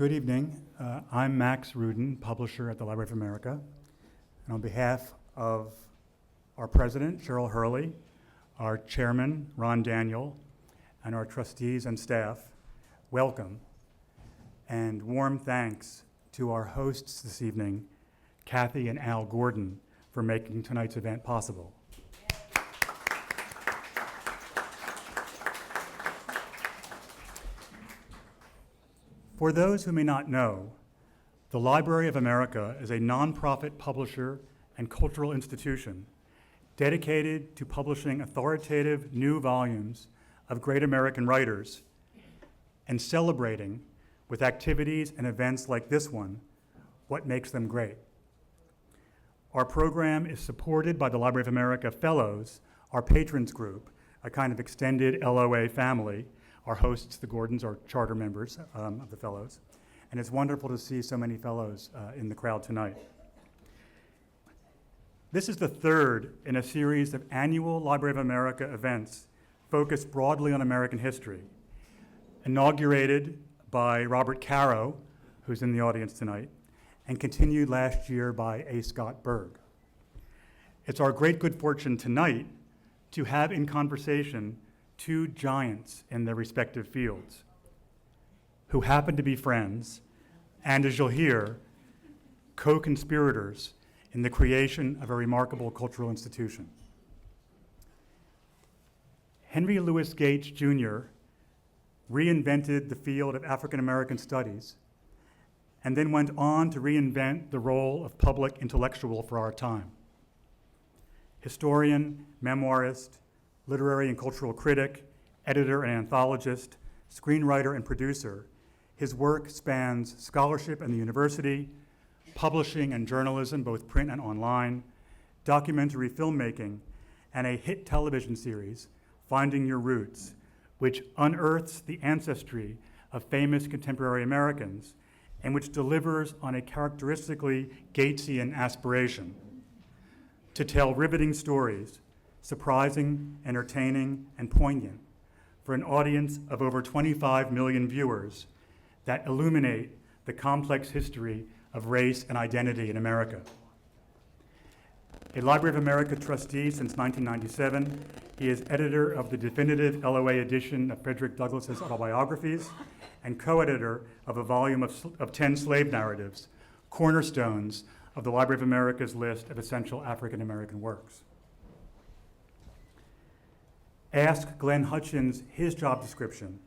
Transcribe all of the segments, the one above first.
Good evening. I'm Max Rudin, publisher at the Library of America. And on behalf of our president, Cheryl Hurley, our chairman, Ron Daniel, and our trustees and staff, welcome. And warm thanks to our hosts this evening, Kathy and Al Gordon, for making tonight's event possible. For those who may not know, the Library of America is a nonprofit publisher and cultural institution dedicated to publishing authoritative new volumes of great American writers and celebrating, with activities and events like this one, what makes them great. Our program is supported by the Library of America Fellows, our patrons group, a kind of extended LOA family. Our hosts, the Gordons, are charter members of the Fellows. And it's wonderful to see so many Fellows in the crowd tonight. This is the third in a series of annual Library of America events focused broadly on American history, inaugurated by Robert Caro, who's in the audience tonight, and continued last year by A. Scott Berg. It's our great good fortune tonight to have in conversation two giants in their respective fields who happen to be friends and, as you'll hear, co-conspirators in the creation of a remarkable cultural institution. Henry Louis Gates Jr. reinvented the field of African American studies and then went on to reinvent the role of public intellectual for our time. Historian, memoirist, literary and cultural critic, editor and anthologist, screenwriter and producer, his work spans scholarship and the university, publishing and journalism, both print and online, documentary filmmaking, and a hit television series, Finding Your Roots, which unearths the ancestry of famous contemporary Americans and which delivers on a characteristically Gatesian aspiration to tell riveting stories, surprising, entertaining, and poignant, for an audience of over 25 million viewers that illuminate the complex history of race and identity in America. A Library of America trustee since 1997, he is editor of the definitive LOA edition of Frederick Douglass's autobiographies and co-editor of a volume of 10 slave narratives, cornerstones of the Library of America's list of essential African American works. Ask Glenn Hutchins his job description,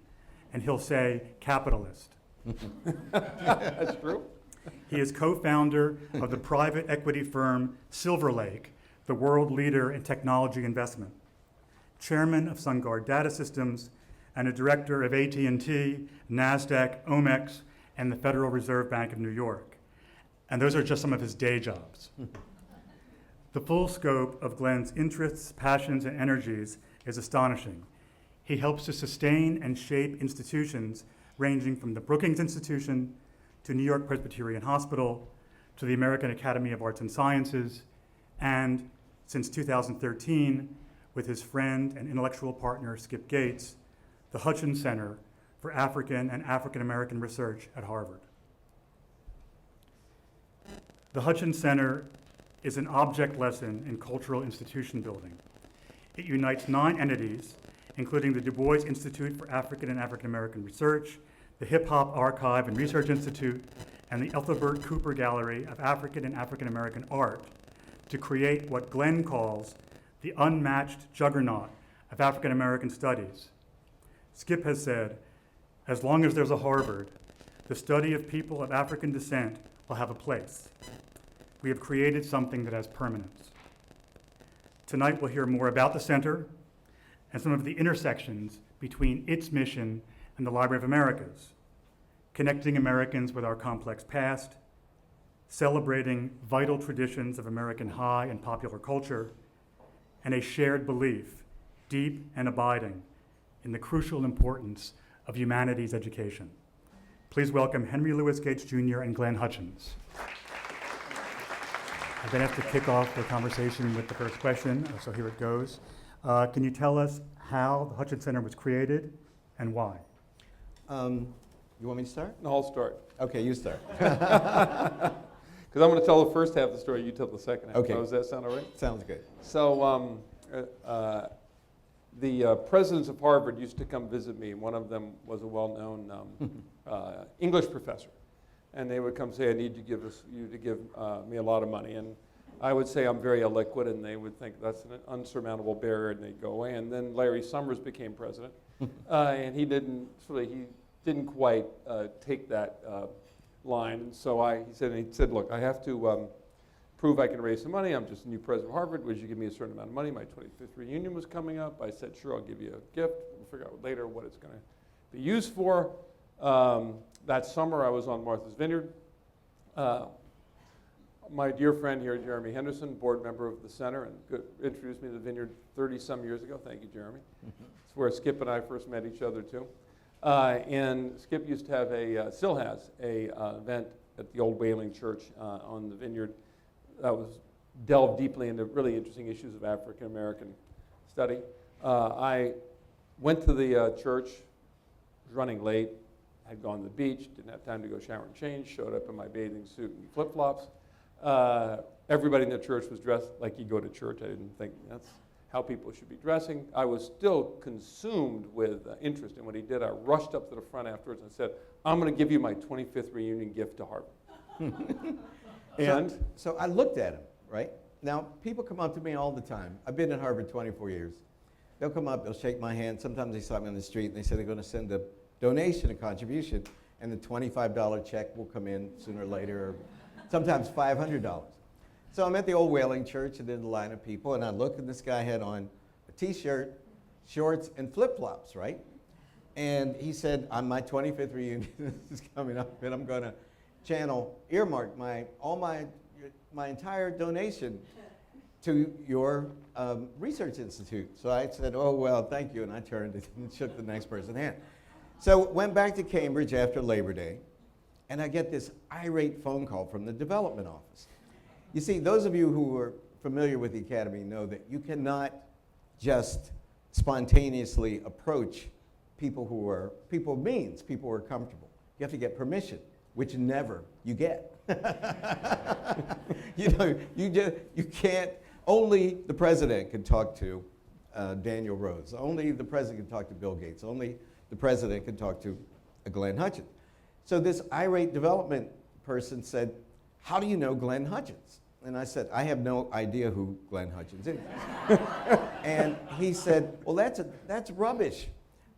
and he'll say capitalist. That's true. He is co-founder of the private equity firm Silver Lake, the world leader in technology investment, chairman of SunGard Data Systems, and a director of AT&T, NASDAQ, Omex, and the Federal Reserve Bank of New York. And those are just some of his day jobs. The full scope of Glenn's interests, passions, and energies is astonishing. He helps to sustain and shape institutions ranging from the Brookings Institution to New York Presbyterian Hospital to the American Academy of Arts and Sciences, and since 2013, with his friend and intellectual partner Skip Gates, the Hutchins Center for African and African American Research at Harvard. The Hutchins Center is an object lesson in cultural institution building. It unites 9 entities, including the Du Bois Institute for African and African American Research, the Hip Hop Archive and Research Institute, and the Ethelbert Cooper Gallery of African and African American Art, to create what Glenn calls the unmatched juggernaut of African American studies. Skip has said, as long as there's a Harvard, the study of people of African descent will have a place. We have created something that has permanence. Tonight we'll hear more about the center and some of the intersections between its mission and the Library of America's, connecting Americans with our complex past, celebrating vital traditions of American high and popular culture, and a shared belief, deep and abiding, in the crucial importance of humanities education. Please welcome Henry Louis Gates Jr. and Glenn Hutchins. I then have to kick off the conversation with the first question, so here it goes. Can you tell us how the Hutchins Center was created and why? You want me to start? No, I'll start. Okay, you start. Because I'm going to tell the first half of the story, you tell the second half. Okay. So does that sound all right? Sounds good. So the presidents of Harvard used to come visit me. One of them was a well-known English professor. And they would come say, I need you to give me a lot of money. And I would say I'm very illiquid, and they would think that's an unsurmountable barrier, and they'd go away. And then Larry Summers became president, and he didn't quite take that line. And so he said, look, I have to prove I can raise some money. I'm just a new president of Harvard. Would you give me a certain amount of money? My 25th reunion was coming up. I said, sure, I'll give you a gift. We'll figure out later what it's going to be used for. That summer, I was on Martha's Vineyard. My dear friend here, Jeremy Henderson, board member of the center, and introduced me to the Vineyard 30-some years ago. Thank you, Jeremy. It's where Skip and I first met each other, too. And Skip used to have still has a event at the old Whaling Church on the Vineyard that was delved deeply into really interesting issues of African American study. I went to the church, was running late, had gone to the beach, didn't have time to go shower and change, showed up in my bathing suit and flip-flops. Everybody in the church was dressed like you go to church. I didn't think that's how people should be dressing. I was still consumed with interest in what he did. I rushed up to the front afterwards and said, I'm going to give you my 25th reunion gift to Harvard. And so I looked at him, right? Now, people come up to me all the time. I've been at Harvard 24 years. They'll come up, they'll shake my hand. Sometimes they stop me on the street and they say they're going to send a donation, a contribution, and the $25 check will come in sooner or later, or sometimes $500. So I'm at the old Whaling Church, and there's a line of people, and I look, and this guy had on a T-shirt, shorts, and flip-flops, right? And he said, on my 25th reunion is coming up, and I'm going to earmark my entire donation to your research institute. So I said, oh, well, thank you, and I turned and shook the next person's hand. So went back to Cambridge after Labor Day, and I get this irate phone call from the development office. You see, those of you who are familiar with the Academy know that you cannot just spontaneously approach people who are comfortable. You have to get permission, which never you get. You can't, only the president can talk to Daniel Rhodes. Only the president can talk to Bill Gates. Only the president can talk to Glenn Hutchins. So this irate development person said, how do you know Glenn Hutchins? And I said, I have no idea who Glenn Hutchins is. And he said, well, that's rubbish.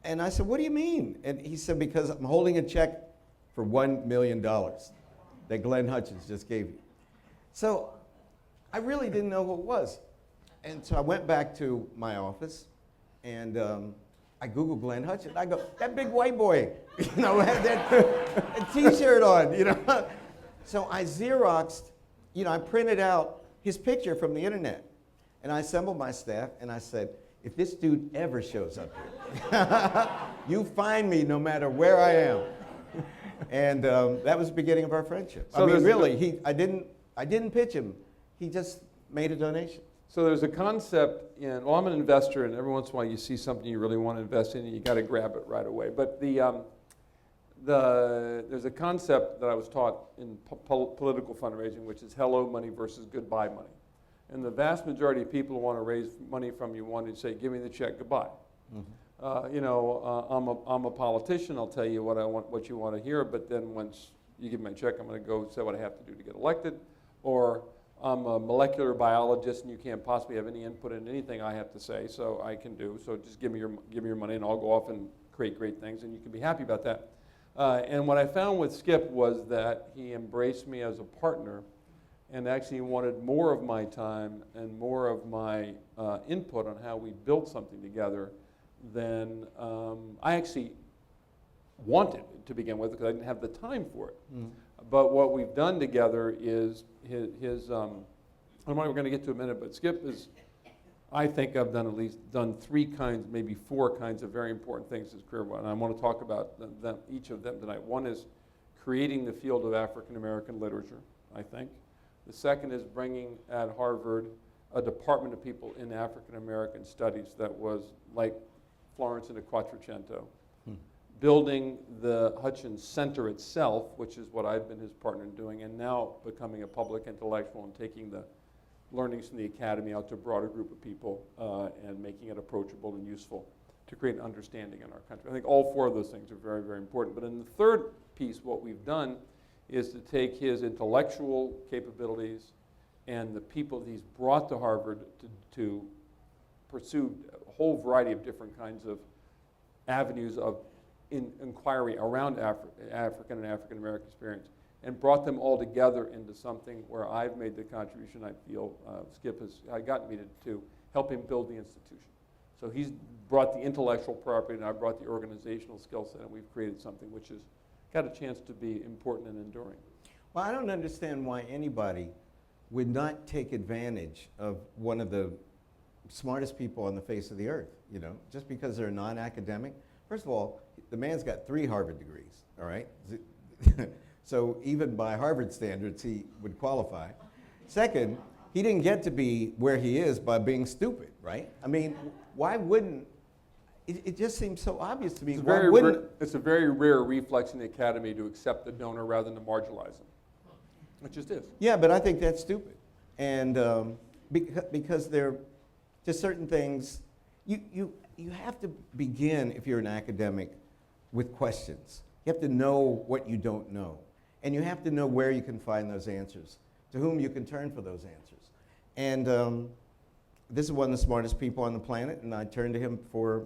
And I said, what do you mean? And he said, because I'm holding a check for $1 million that Glenn Hutchins just gave you. So I really didn't know who it was. And so I went back to my office, and I Googled Glenn Hutchins. I go, that big white boy, had that T-shirt on, So I Xeroxed, I printed out his picture from the internet. And I assembled my staff, and I said, if this dude ever shows up here, you find me no matter where I am. And that was the beginning of our friendship. So I didn't pitch him. He just made a donation. So there's a concept I'm an investor, and every once in a while you see something you really want to invest in, and you got to grab it right away. But there's a concept that I was taught in political fundraising, which is hello money versus goodbye money. And the vast majority of people who want to raise money from you want to say, give me the check, goodbye. Mm-hmm. I'm a politician, I'll tell you what you want to hear, but then once you give me my check, I'm going to go say what I have to do to get elected. Or I'm a molecular biologist, and you can't possibly have any input in anything I have to say, so I can do. So just give me your money, and I'll go off and create great things, and you can be happy about that. And what I found with Skip was that he embraced me as a partner, and actually wanted more of my time and more of my input on how we built something together than I actually wanted to begin with, because I didn't have the time for it. Mm. But what we've done together is his I'm not going to get to a minute, but Skip is, I think I've done 3 kinds, maybe 4 kinds of very important things in his career, and I want to talk about each of them tonight. One is creating the field of African American literature, I think. The second is bringing at Harvard a department of people in African American studies that was like Florence and Quattrocento, building the Hutchins Center itself, which is what I've been his partner in doing, and now becoming a public intellectual and taking the learnings from the academy out to a broader group of people and making it approachable and useful to create an understanding in our country. I think all four of those things are very, very important. But in the third piece, what we've done is to take his intellectual capabilities and the people that he's brought to Harvard to pursue a whole variety of different kinds of avenues of inquiry around African and African American experience, and brought them all together into something where I've made the contribution I feel Skip has gotten me to help him build the institution. So he's brought the intellectual property, and I brought the organizational skill set, and we've created something which has got a chance to be important and enduring. Well, I don't understand why anybody would not take advantage of one of the smartest people on the face of the earth, you know, just because they're non-academic. First of all, the man's got 3 Harvard degrees, all right? So even by Harvard standards, he would qualify. Second, he didn't get to be where he is by being stupid, right? I mean, why wouldn't, it just seems so obvious to me. It's a very rare reflex in the academy to accept the donor rather than to marginalize them. It just is. Yeah, but I think that's stupid. And because there are just certain things, you have to begin, if you're an academic, with questions. You have to know what you don't know. And you have to know where you can find those answers, to whom you can turn for those answers. And this is one of the smartest people on the planet, and I turn to him for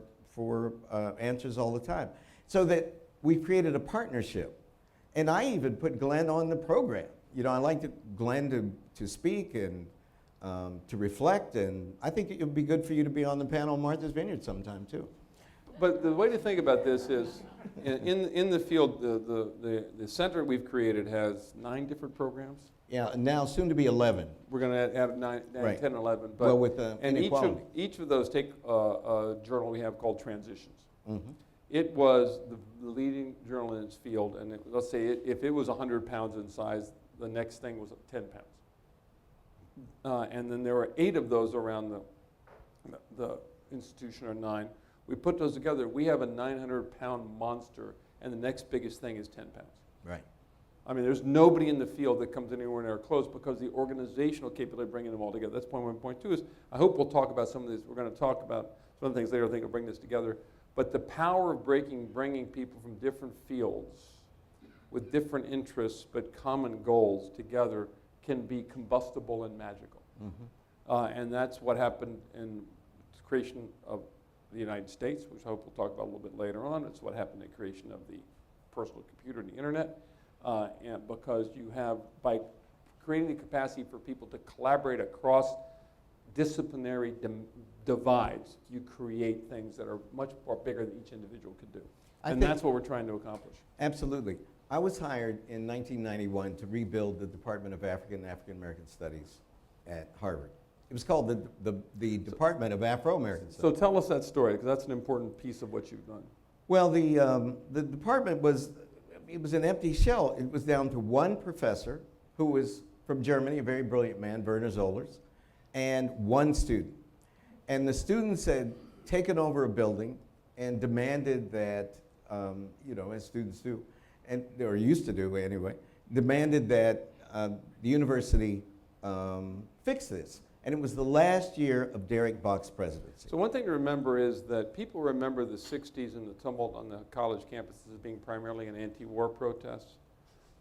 answers all the time. So that we've created a partnership. And I even put Glenn on the program. You know, I like Glenn to speak and to reflect, and I think it would be good for you to be on the panel on Martha's Vineyard sometime too. But the way to think about this is, in the field, the center we've created has 9 different programs. Yeah, now soon to be 11. We're going to have 9, Right. 10, 11. But, Well, with the and inequality. each of those take a journal we have called Transitions. Mm-hmm. It was the leading journal in its field, and let's say if it was 100 pounds in size, the next thing was 10 pounds. And then there were 8 of those around the institution, or 9. We put those together. We have a 900-pound monster, and the next biggest thing is 10 pounds. Right. I mean, there's nobody in the field that comes anywhere near close because the organizational capability of bringing them all together. That's point 1. Point 2 is, I hope we'll talk about some of these. We're going to talk about some of the things later I think will bring this together. But the power of bringing people from different fields with different interests but common goals together can be combustible and magical. Mm-hmm. And that's what happened in the creation of the United States, which I hope we'll talk about a little bit later on. It's what happened in the creation of the personal computer and the internet. And because you have, by creating the capacity for people to collaborate across disciplinary divides, you create things that are much more bigger than each individual could do. And that's what we're trying to accomplish. Absolutely. I was hired in 1991 to rebuild the Department of African and African American Studies at Harvard. It was called the Department of Afro-American Studies. So tell us that story, because that's an important piece of what you've done. Well, the department was an empty shell. It was down to one professor who was from Germany, a very brilliant man, Werner Zollers, and one student. And the students had taken over a building and demanded that, as students do, or used to do anyway, demanded that the university fix this. And it was the last year of Derek Bok's presidency. So one thing to remember is that people remember the 60s and the tumult on the college campuses as being primarily an anti-war protest.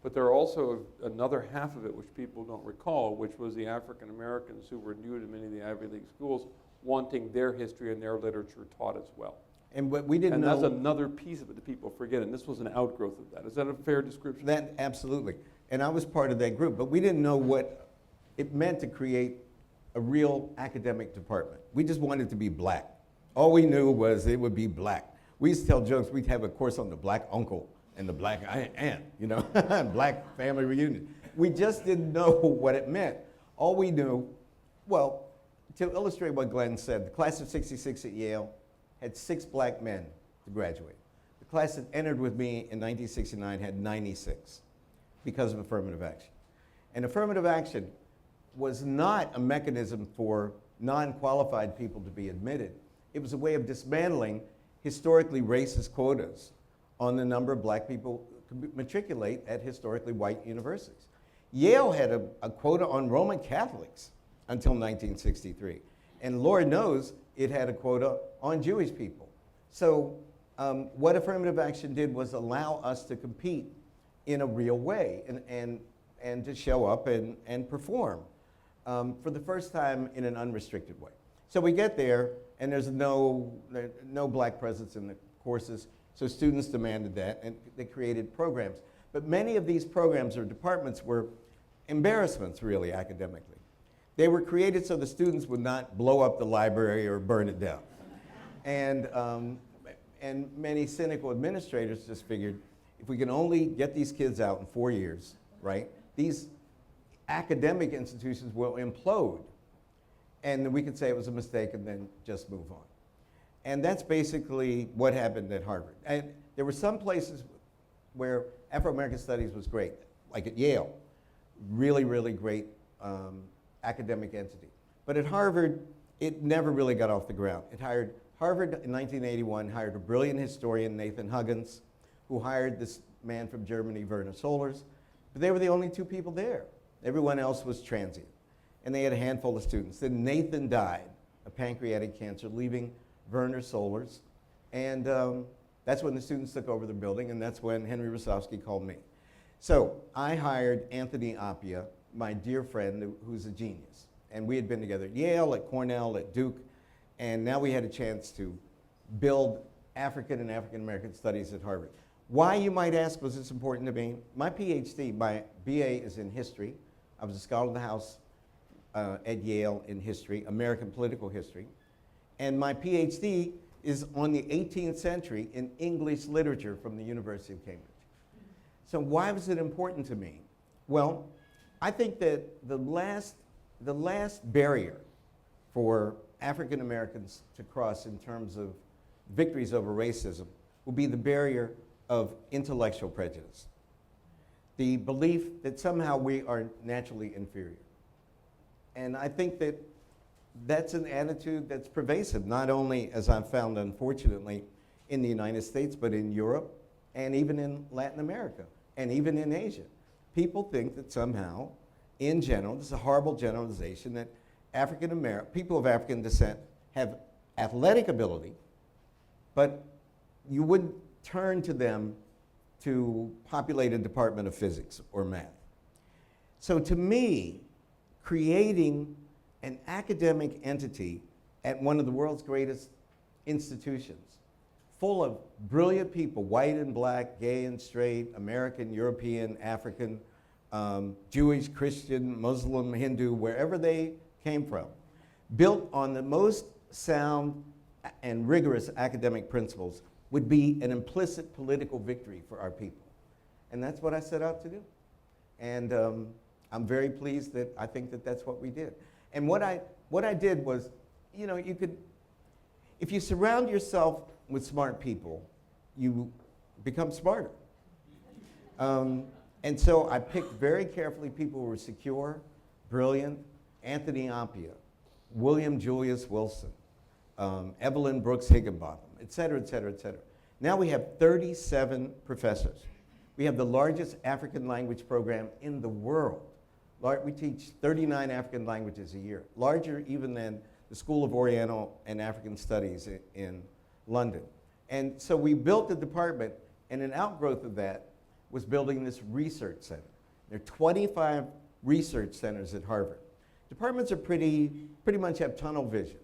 But there are also another half of it which people don't recall, which was the African Americans who were new to many of the Ivy League schools wanting their history and their literature taught as well. And what we didn't know... And that's another piece of it that people forget, and this was an outgrowth of that. Is that a fair description? That, absolutely. And I was part of that group, but we didn't know what it meant to create a real academic department. We just wanted to be black. All we knew was it would be black. We used to tell jokes. We'd have a course on the black uncle and the black aunt, black family reunion. We just didn't know what it meant. All we knew, well, to illustrate what Glenn said, the class of '66 at Yale had 6 black men to graduate. The class that entered with me in 1969 had 96 because of affirmative action. And affirmative action was not a mechanism for non-qualified people to be admitted. It was a way of dismantling historically racist quotas on the number of black people who matriculate at historically white universities. Yale had a quota on Roman Catholics until 1963. And Lord knows it had a quota on Jewish people. So what affirmative action did was allow us to compete in a real way and to show up and perform for the first time in an unrestricted way. So we get there, and there's no black presence in the courses, so students demanded that, and they created programs. But many of these programs or departments were embarrassments, really, academically. They were created so the students would not blow up the library or burn it down. And many cynical administrators just figured, if we can only get these kids out in 4 years, right, these academic institutions will implode. And we could say it was a mistake and then just move on. And that's basically what happened at Harvard. And there were some places where Afro-American studies was great, like at Yale, really, really great academic entity. But at Harvard, it never really got off the ground. Harvard in 1981 hired a brilliant historian, Nathan Huggins, who hired this man from Germany, Werner Solers. But they were the only two people there. Everyone else was transient. And they had a handful of students. Then Nathan died of pancreatic cancer, leaving Werner Solers. And that's when the students took over the building, and that's when Henry Rosowski called me. So I hired Anthony Appia, my dear friend, who's a genius. And we had been together at Yale, at Cornell, at Duke, and now we had a chance to build African and African American studies at Harvard. Why, you might ask, was this important to me? My PhD, my BA is in history. I was a Scholar of the House at Yale in history, American political history. And my PhD is on the 18th century in English literature from the University of Cambridge. So why was it important to me? Well, I think that the last barrier for African Americans to cross in terms of victories over racism will be the barrier of intellectual prejudice. The belief that somehow we are naturally inferior. And I think that that's an attitude that's pervasive, not only, as I've found, unfortunately, in the United States, but in Europe, and even in Latin America, and even in Asia. People think that somehow, in general, this is a horrible generalization, that people of African descent have athletic ability, but you wouldn't turn to them to populate a department of physics or math. So to me, creating an academic entity at one of the world's greatest institutions, full of brilliant people, white and black, gay and straight, American, European, African, Jewish, Christian, Muslim, Hindu, wherever they came from, built on the most sound and rigorous academic principles, would be an implicit political victory for our people. And that's what I set out to do. And I'm very pleased that I think that that's what we did. And what I did was, you know, if you surround yourself with smart people, you become smarter. And so I picked very carefully people who were secure, brilliant, Anthony Appia, William Julius Wilson, Evelyn Brooks Higginbotham, et cetera, et cetera, et cetera. Now we have 37 professors. We have the largest African language program in the world. We teach 39 African languages a year, larger even than the School of Oriental and African Studies in London. And so we built the department, and an outgrowth of that was building this research center. There are 25 research centers at Harvard. Departments are pretty much have tunnel vision.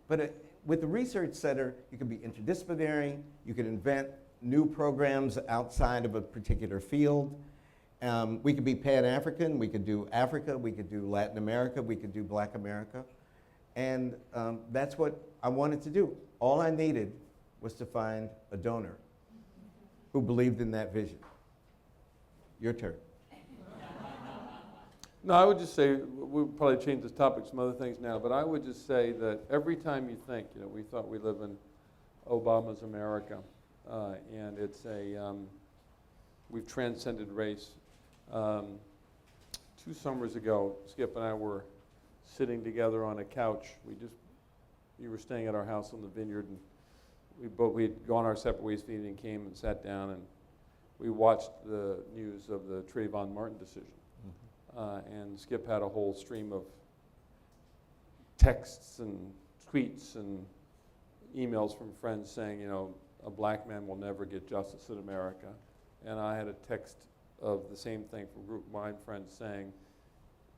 But with the research center, you can be interdisciplinary, you can invent new programs outside of a particular field. We could be Pan-African, we could do Africa, we could do Latin America, we could do Black America. And that's what I wanted to do. All I needed was to find a donor who believed in that vision. Your turn. No, I would just say, we'll probably change this topic to some other things now, but I would just say that every time you think, you know, we thought we live in Obama's America, and it's we've transcended race. 2 summers ago, Skip and I were sitting together on a couch. You were staying at our house on the Vineyard, and we'd gone our separate ways for the evening, came and sat down, and we watched the news of the Trayvon Martin decision. And Skip had a whole stream of texts and tweets and emails from friends saying, a black man will never get justice in America. And I had a text of the same thing from a group of my friends saying,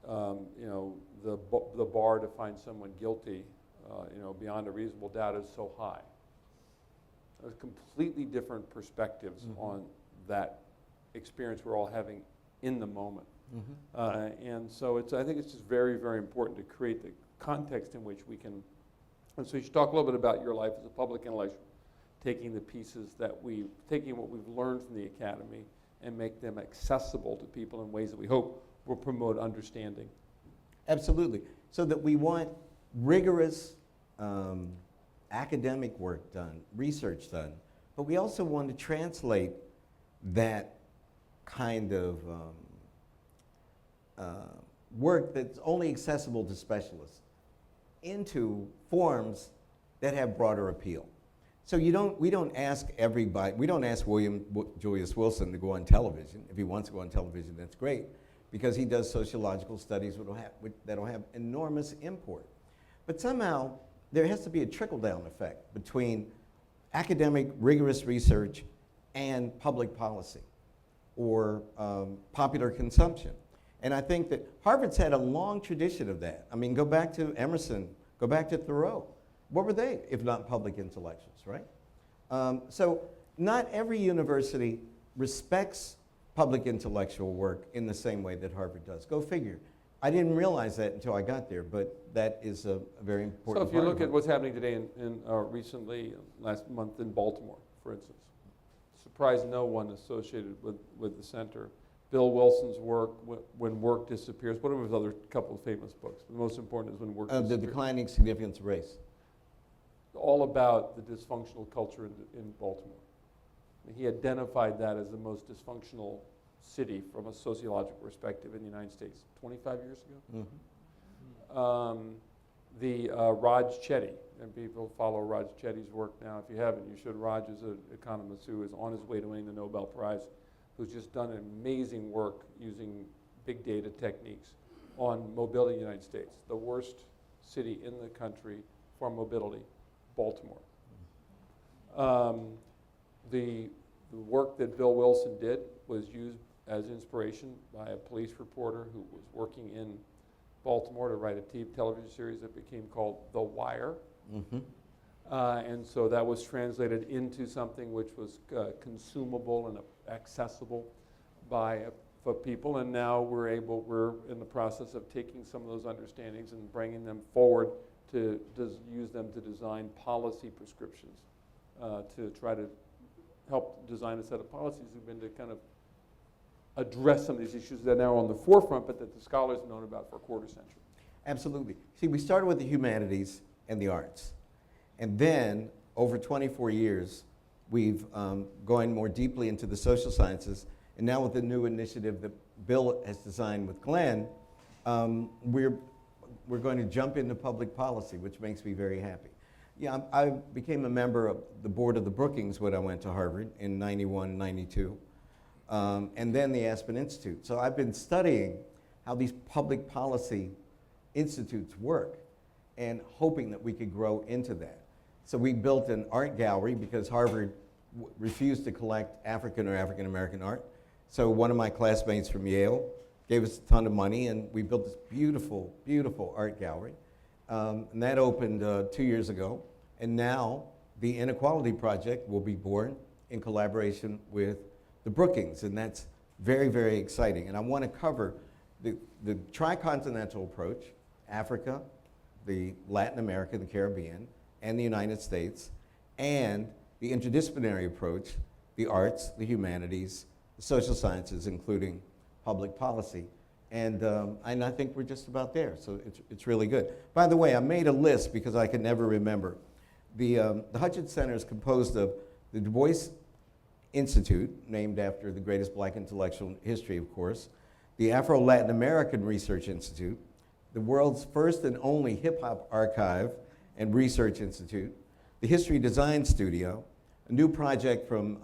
the bar to find someone guilty, beyond a reasonable doubt is so high. There's completely different perspectives on that experience we're all having in the moment. And so I think it's just very, very important to create the context in which we can, and so you should talk a little bit about your life as a public intellectual, taking what we've learned from the academy and make them accessible to people in ways that we hope will promote understanding. Absolutely. So that we want rigorous academic work done, research done, but we also want to translate that kind of work that's only accessible to specialists into forms that have broader appeal. So we don't ask everybody, we don't ask William Julius Wilson to go on television. If he wants to go on television, that's great, because he does sociological studies that'll have enormous import. But somehow, there has to be a trickle-down effect between academic, rigorous research and public policy or popular consumption. And I think that Harvard's had a long tradition of that. I mean, go back to Emerson, go back to Thoreau. What were they, if not public intellectuals, right? So not every university respects public intellectual work in the same way that Harvard does. Go figure. I didn't realize that until I got there, but that is a very important So if you look at what's happening today recently, last month in Baltimore, for instance, surprised no one associated with the center. Bill Wilson's work, When Work Disappears, what are his other couple of famous books? The most important is When Work Disappears. The Declining Significance of Race. All about the dysfunctional culture in Baltimore. He identified that as the most dysfunctional city from a sociological perspective in the United States 25 years ago. Raj Chetty, and people follow Raj Chetty's work now. If you haven't, you should. Raj is an economist who is on his way to winning the Nobel Prize, who's just done amazing work using big data techniques on mobility in the United States. The worst city in the country for mobility, Baltimore. The work that Bill Wilson did was used as inspiration by a police reporter who was working in Baltimore to write a television series that became called The Wire. And so that was translated into something which was consumable and accessible for people. And now we're in the process of taking some of those understandings and bringing them forward to use them to design policy prescriptions, to try to help design a set of policies that have been to kind of address some of these issues that are now on the forefront, but that the scholars have known about for a quarter century. Absolutely. See, we started with the humanities and the arts. And then, over 24 years, we've gone more deeply into the social sciences. And now with the new initiative that Bill has designed with Glenn, we're going to jump into public policy, which makes me very happy. Yeah, I became a member of the board of the Brookings when I went to Harvard in 91, 92, and then the Aspen Institute. So I've been studying how these public policy institutes work and hoping that we could grow into that. So we built an art gallery because Harvard refused to collect African or African American art. So one of my classmates from Yale gave us a ton of money, and we built this beautiful, beautiful art gallery. And that opened 2 years ago. And now the Inequality Project will be born in collaboration with the Brookings. And that's very, very exciting. And I want to cover the tricontinental approach, Africa, the Latin America, the Caribbean, and the United States, and the interdisciplinary approach, the arts, the humanities, the social sciences, including public policy. And I think we're just about there, so it's really good. By the way, I made a list because I could never remember. The Hutchins Center is composed of the Du Bois Institute, named after the greatest black intellectual in history, of course, the Afro-Latin American Research Institute, the world's first and only hip-hop archive and research institute, the History Design Studio, a new project from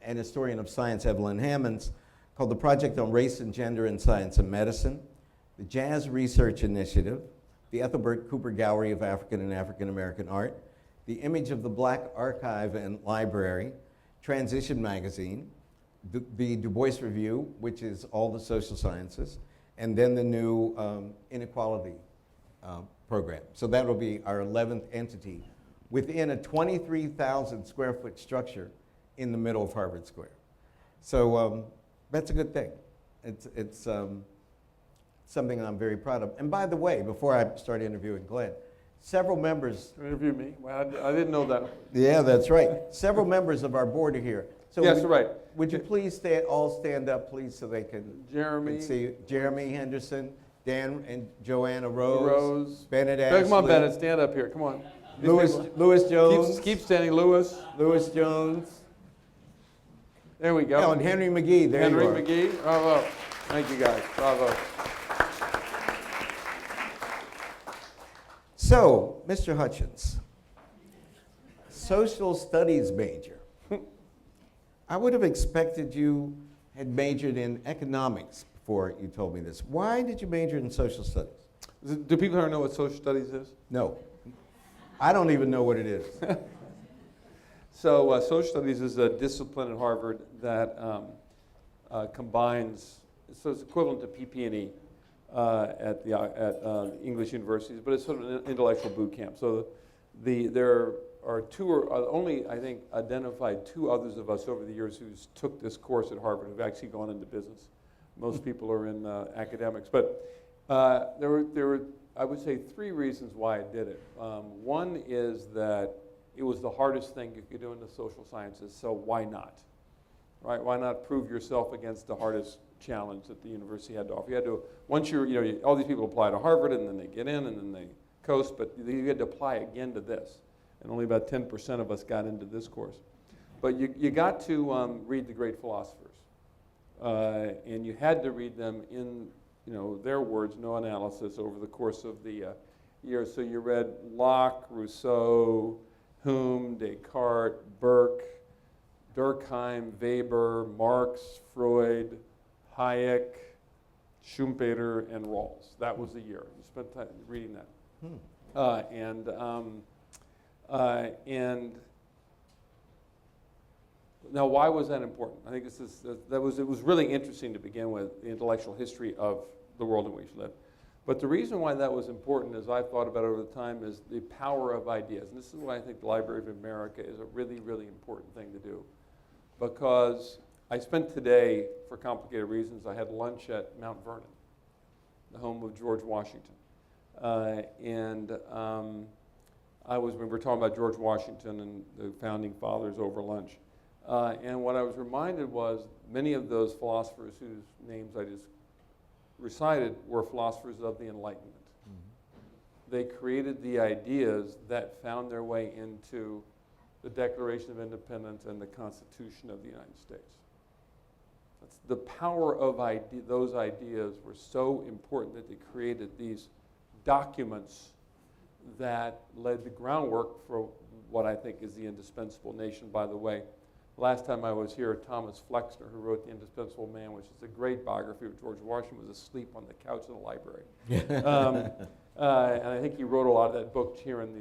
an historian of science, Evelyn Hammonds, called the Project on Race and Gender in Science and Medicine, the Jazz Research Initiative, the Ethelbert Cooper Gallery of African and African American Art, the Image of the Black Archive and Library, Transition Magazine, the Du Bois Review, which is all the social sciences, and then the new inequality program. So that will be our 11th entity within a 23,000 square foot structure in the middle of Harvard Square. So that's a good thing. It's something I'm very proud of. And by the way, before I start interviewing Glenn, several members... Interview me? Well, I didn't know that. Yeah, that's right. Several members of our board are here. So Yes, right. Would you please all stand up, please, so they can Jeremy. see you. Jeremy Henderson, Dan and Joanna Rose, Rose. Bennett Ashley. Come on, Bennett, stand up here. Come on. Louis Jones. Keep standing, Louis. Louis Jones. There we go. Oh, and Henry McGee. There Henry you are. McGee. Bravo. Thank you, guys. Bravo. So, Mr. Hutchins, social studies major. I would have expected you had majored in economics before you told me this. Why did you major in social studies? Do people here know what social studies is? No. I don't even know what it is. So social studies is a discipline at Harvard that combines, so it's equivalent to PP&E at English universities, but it's sort of an intellectual boot camp. So there are only, I think, identified two others of us over the years who took this course at Harvard who've actually gone into business. Most people are in academics. But there were, I would say, three reasons why I did it. One is that it was the hardest thing you could do in the social sciences, so why not? Right? Why not prove yourself against the hardest challenge that the university had to offer? You had to, once all these people apply to Harvard, and then they get in, and then they coast, but you had to apply again to this. And only about 10% of us got into this course. But you got to read the great philosophers. And you had to read them in their words, no analysis, over the course of the year. So you read Locke, Rousseau, Hume, Descartes, Burke, Durkheim, Weber, Marx, Freud, Hayek, Schumpeter, and Rawls. That was the year. You spent time reading that. And now, why was that important? I think it was really interesting to begin with, the intellectual history of the world in which we live. But the reason why that was important, as I've thought about it over the time, is the power of ideas. And this is why I think the Library of America is a really, really important thing to do. Because I spent today, for complicated reasons, I had lunch at Mount Vernon, the home of George Washington. We were talking about George Washington and the founding fathers over lunch. And what I was reminded was many of those philosophers whose names I just recited were philosophers of the Enlightenment. Mm-hmm. They created the ideas that found their way into the Declaration of Independence and the Constitution of the United States. The power of those ideas were so important that they created these documents that laid the groundwork for what I think is the indispensable nation. By the way, last time I was here, Thomas Flexner, who wrote The Indispensable Man, which is a great biography of George Washington, was asleep on the couch in the library. And I think he wrote a lot of that book here in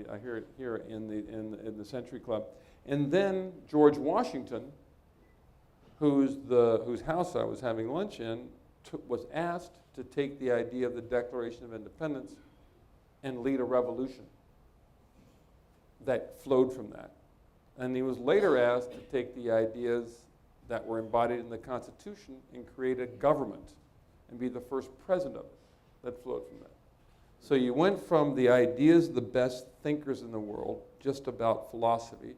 the Century Club. And then George Washington, whose house I was having lunch in, was asked to take the idea of the Declaration of Independence and lead a revolution that flowed from that. And he was later asked to take the ideas that were embodied in the Constitution and create a government and be the first president of it that flowed from that. So you went from the ideas of the best thinkers in the world, just about philosophy,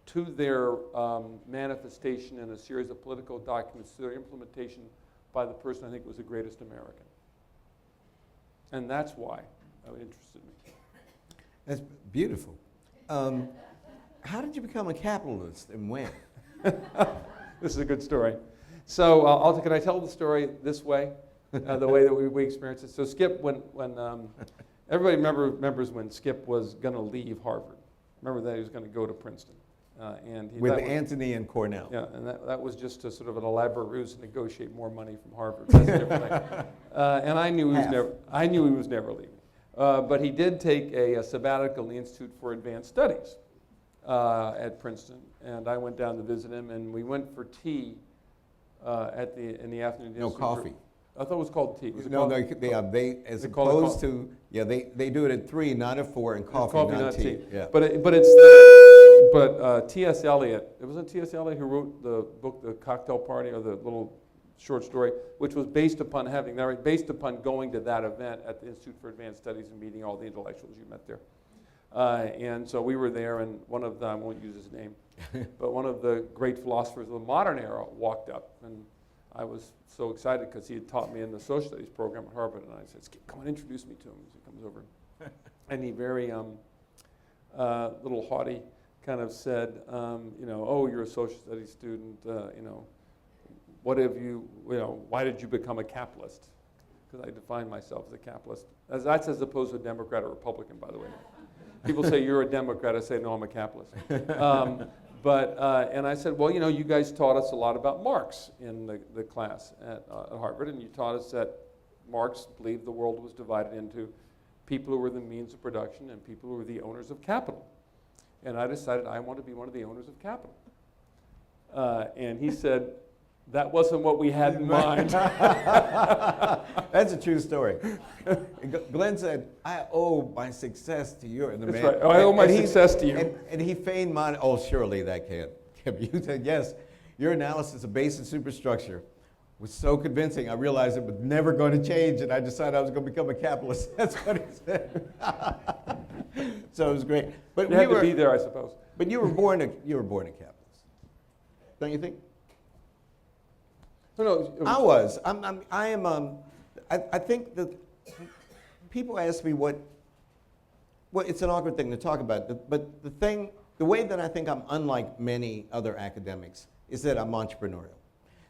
to their manifestation in a series of political documents, to their implementation by the person I think was the greatest American. And that's why it interested me. That's beautiful. How did you become a capitalist and when? This is a good story. So can I tell the story this way, the way that we experienced it? So Skip, when everybody remembers when Skip was going to leave Harvard, remember that he was going to go to Princeton. With Anthony and Cornell. Yeah, and that was just a sort of an elaborate ruse to negotiate more money from Harvard. That's a different thing. And I knew he was never leaving. But he did take a sabbatical in the Institute for Advanced Studies at Princeton, and I went down to visit him, and we went for tea in the afternoon. No, coffee. I thought it was called tea. Was it No, called? they as opposed to, they do it at 3, not at 4, and coffee, not tea. Yeah. But T.S. Eliot, it wasn't T.S. Eliot who wrote the book, The Cocktail Party, or the little short story, which was based upon going to that event at the Institute for Advanced Studies and meeting all the intellectuals you met there. And so we were there, and one of them, I won't use his name, but one of the great philosophers of the modern era walked up, and I was so excited because he had taught me in the social studies program at Harvard, and I said, "Come on, introduce me to him." So he comes over, and he very little haughty kind of said, "Oh, you're a social studies student, what have why did you become a capitalist?" Because I define myself as a capitalist. That's as opposed to a Democrat or Republican, by the way. People say, "You're a Democrat." I say, "No, I'm a capitalist." And I said, "Well, you guys taught us a lot about Marx in the class at Harvard, and you taught us that Marx believed the world was divided into people who were the means of production and people who were the owners of capital. And I decided I want to be one of the owners of capital." And he said, "That wasn't what we had in mind." That's a true story. Glenn said, "I owe my success to you." And the That's man, right. I owe my success to you. And he feigned mine. "Oh, surely that can't be." You said, "Yes, your analysis of base and superstructure was so convincing, I realized it was never going to change, and I decided I was going to become a capitalist." That's what he said. So it was great. But you had to be there, I suppose. But you were born a capitalist, don't you think? No, I was. I think that people ask me what. Well, it's an awkward thing to talk about. But the way that I think I'm unlike many other academics is that I'm entrepreneurial.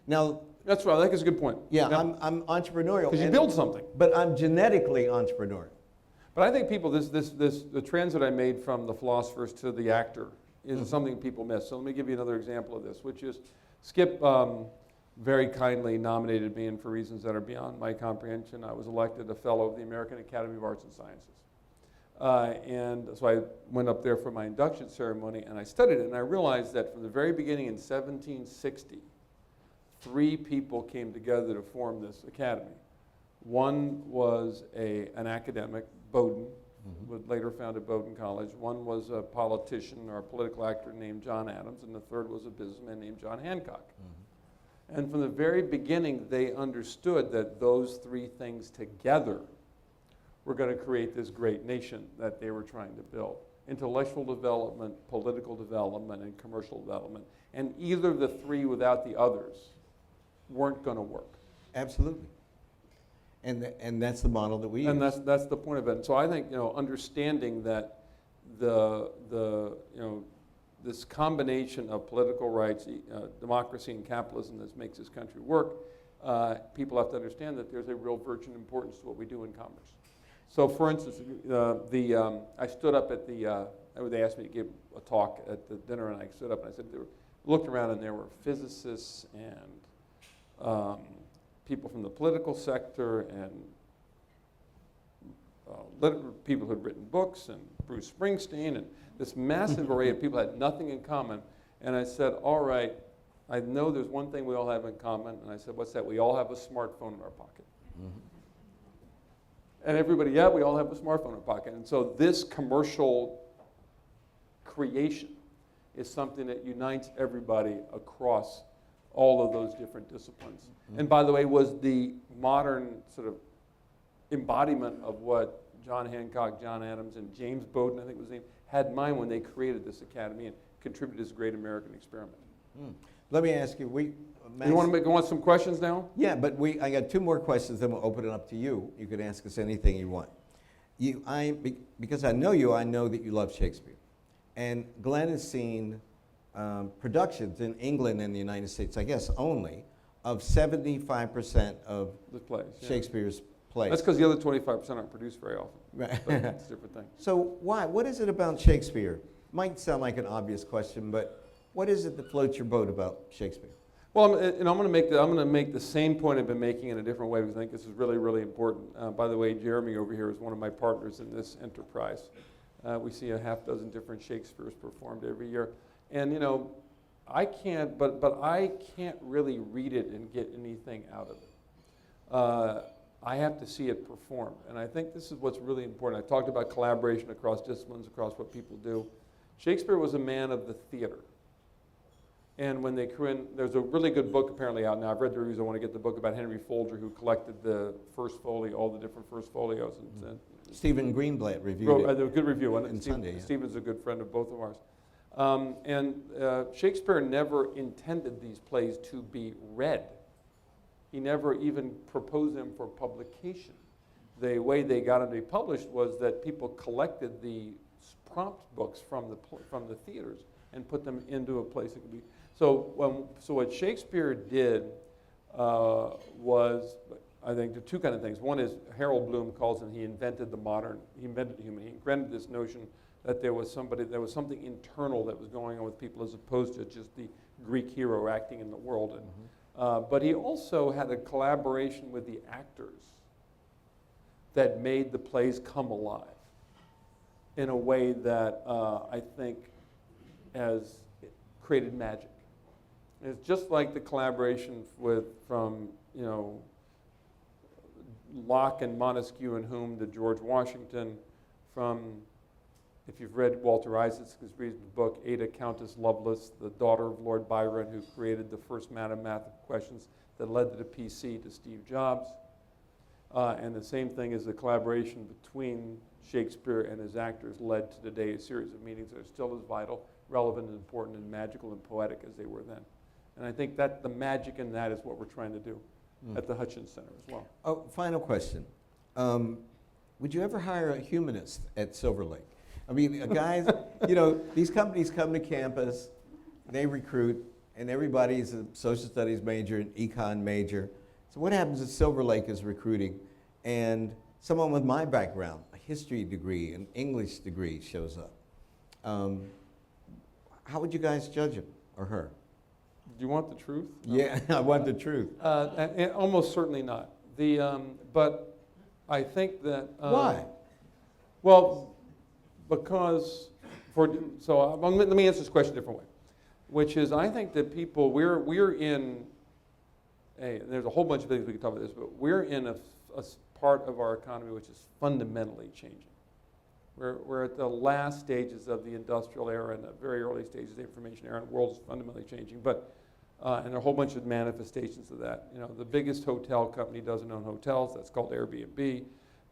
Now. That's right. I think it's a good point. Yeah, I'm entrepreneurial. Because you build something. But I'm genetically entrepreneurial. But I think people, the transit I made from the philosophers to the actor is something people miss. So let me give you another example of this, which is Skip very kindly nominated me, and for reasons that are beyond my comprehension, I was elected a fellow of the American Academy of Arts and Sciences. And so I went up there for my induction ceremony, and I studied it, and I realized that from the very beginning in 1760, 3 people came together to form this academy. One was an academic, Bowdoin, who later founded Bowdoin College. One was a politician or a political actor named John Adams, and the third was a businessman named John Hancock. And from the very beginning, they understood that those 3 things together were going to create this great nation that they were trying to build. Intellectual development, political development, and commercial development. And either of the 3 without the others weren't going to work. Absolutely. And that's the model that we use. And that's the point of it. And so I think understanding that this combination of political rights, democracy, and capitalism that makes this country work, people have to understand that there's a real virtue and importance to what we do in commerce. So, for instance, I stood up at they asked me to give a talk at the dinner, and I stood up and I said, looked around, and there were physicists and people from the political sector and people who had written books, and Bruce Springsteen, and this massive array of people had nothing in common. And I said, all right, I know there's one thing we all have in common. And I said, what's that? We all have a smartphone in our pocket. And everybody, yeah, we all have a smartphone in our pocket. And so this commercial creation is something that unites everybody across all of those different disciplines. And by the way, was the modern sort of embodiment of what John Hancock, John Adams, and James Bowdoin, I think was his name, had in mind when they created this academy and contributed to this great American experiment. Let me ask you, you want to go on some questions now? Yeah, but I got 2 more questions, then we'll open it up to you. You can ask us anything you want. Because I know you, I know that you love Shakespeare. And Glenn has seen productions in England and the United States, I guess only, of 75% of The plays, yeah. Shakespeare's plays. That's because the other 25% aren't produced very often. Right. But that's a different thing. So why? What is it about Shakespeare might sound like an obvious question, but what is it that floats your boat about Shakespeare? Well, I'm going to make the same point I've been making in a different way because I think this is really, really important. By the way, Jeremy over here is one of my partners in this enterprise. We see a half dozen different Shakespeares performed every year, and I can't really read it and get anything out of it. I have to see it performed, and I think this is what's really important. I talked about collaboration across disciplines, across what people do. Shakespeare was a man of the theater. And when they there's a really good book apparently out now. I've read the reviews. I want to get the book about Henry Folger, who collected the first folio, all the different first folios. And Stephen Greenblatt reviewed it. A good review. And Sunday, yeah. Stephen's a good friend of both of ours. Shakespeare never intended these plays to be read. He never even proposed them for publication. The way they got them to be published was that people collected the prompt books from the theaters and put them into a place that could be. So what Shakespeare did was, I think, the two kind of things. One is Harold Bloom calls him, he invented the human. He invented this notion that there was something internal that was going on with people as opposed to just the Greek hero acting in the world. And, but he also had a collaboration with the actors that made the plays come alive in a way that I think has created magic. And it's just like the collaboration from Locke and Montesquieu and Hume to George Washington, from, if you've read Walter Isaacson's book, Ada Countess Lovelace, the daughter of Lord Byron, who created the first mathematical questions that led to the PC, to Steve Jobs. And the same thing is the collaboration between Shakespeare and his actors led to today a series of meetings that are still as vital, relevant, and important, and magical and poetic as they were then. And I think that the magic in that is what we're trying to do at the Hutchins Center as well. Oh, final question. Would you ever hire a humanist at Silver Lake? I mean, guys, these companies come to campus, they recruit, and everybody's a social studies major, an econ major. So what happens if Silver Lake is recruiting and someone with my background, a history degree, an English degree shows up? How would you guys judge him or her? Do you want the truth? Yeah, I want the truth. Almost certainly not. But I think that... Why? Well, because... let me answer this question a different way, which is I think that people, we're in... there's a whole bunch of things we can talk about this, but we're in a part of our economy which is fundamentally changing. We're at the last stages of the industrial era and the very early stages of the information era, and the world is fundamentally changing. But and there are a whole bunch of manifestations of that. The biggest hotel company doesn't own hotels. That's called Airbnb.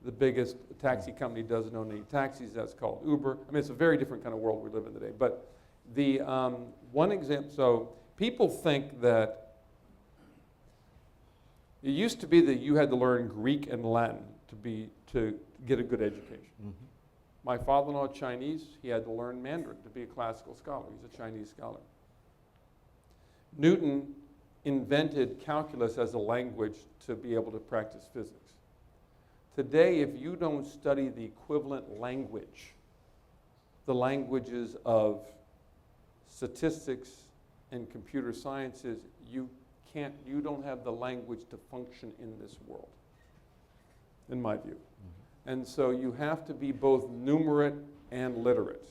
The biggest taxi company doesn't own any taxis. That's called Uber. I mean, it's a very different kind of world we live in today. But the one example, so people think that it used to be that you had to learn Greek and Latin to get a good education. Mm-hmm. My father-in-law, Chinese, he had to learn Mandarin to be a classical scholar. He's a Chinese scholar. Newton invented calculus as a language to be able to practice physics. Today, if you don't study the equivalent language, the languages of statistics and computer sciences, you don't have the language to function in this world, in my view. Mm-hmm. And so you have to be both numerate and literate,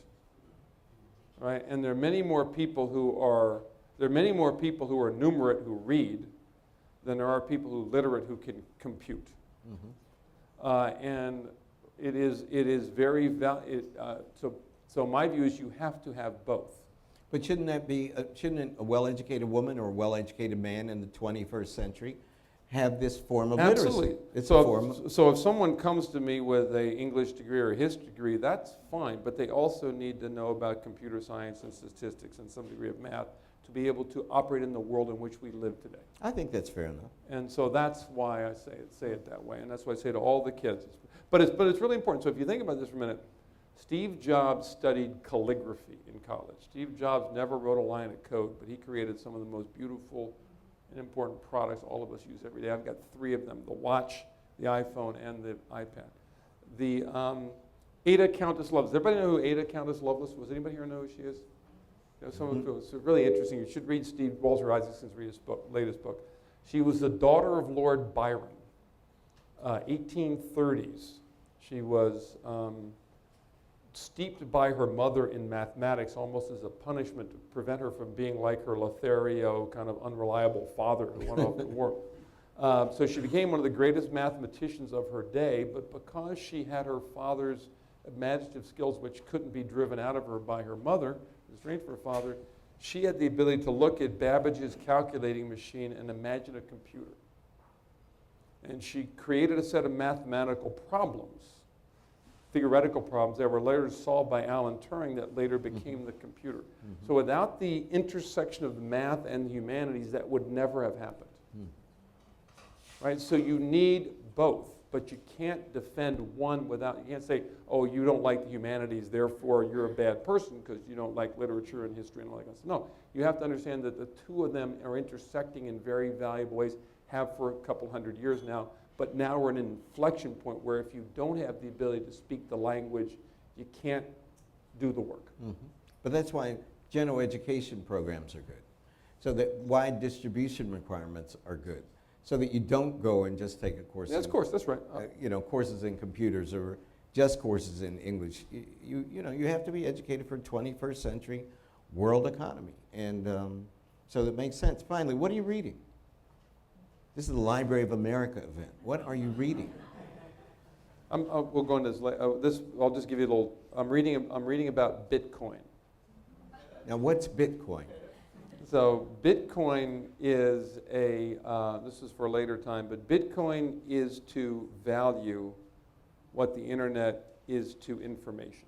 right? And there are many more people who are numerate who read than there are people who are literate who can compute. Mm-hmm. And it is very so my view is you have to have both. But shouldn't a well-educated woman or a well-educated man in the 21st century have this form of Absolutely. literacy? So if someone comes to me with an English degree or a history degree, that's fine, but they also need to know about computer science and statistics and some degree of math to be able to operate in the world in which we live today. I think that's fair enough. And so that's why I say it that way, and that's why I say to all the kids. But it's really important. So if you think about this for a minute, Steve Jobs studied calligraphy in college. Steve Jobs never wrote a line of code, but he created some of the most beautiful and important products all of us use every day. I've got 3 of them: the watch, the iPhone, and the iPad. Ada Countess Lovelace. Everybody know who Ada Countess Lovelace was? Anybody here know who she is? You know, someone who it's really interesting. You should read Steve Walter Isaacson's latest book. She was the daughter of Lord Byron, 1830s. She was steeped by her mother in mathematics almost as a punishment to prevent her from being like her Lothario kind of unreliable father who went off to war. So she became one of the greatest mathematicians of her day, but because she had her father's imaginative skills, which couldn't be driven out of her by her mother, restrained from her father, she had the ability to look at Babbage's calculating machine and imagine a computer. And she created a set of mathematical problems, theoretical problems that were later solved by Alan Turing that later became the computer. So without the intersection of the math and the humanities, that would never have happened. Right? So you need both, but you can't defend one without, you can't say, oh, you don't like the humanities, therefore you're a bad person because you don't like literature and history and all that kind of stuff. No, you have to understand that the two of them are intersecting in very valuable ways, have for a couple hundred years now, but now we're in an inflection point where if you don't have the ability to speak the language, you can't do the work. But that's why general education programs are good. So that wide distribution requirements are good. So that you don't go and just take a course. That's course, that's right. You know, courses in computers or just courses in English. You know, you have to be educated for 21st century world economy. And so that makes sense. Finally, what are you reading? This is the Library of America event. What are you reading? We'll go into this. I'll just give you a little. I'm reading about Bitcoin. Now, what's Bitcoin? So Bitcoin is this is for a later time, but Bitcoin is to value what the internet is to information.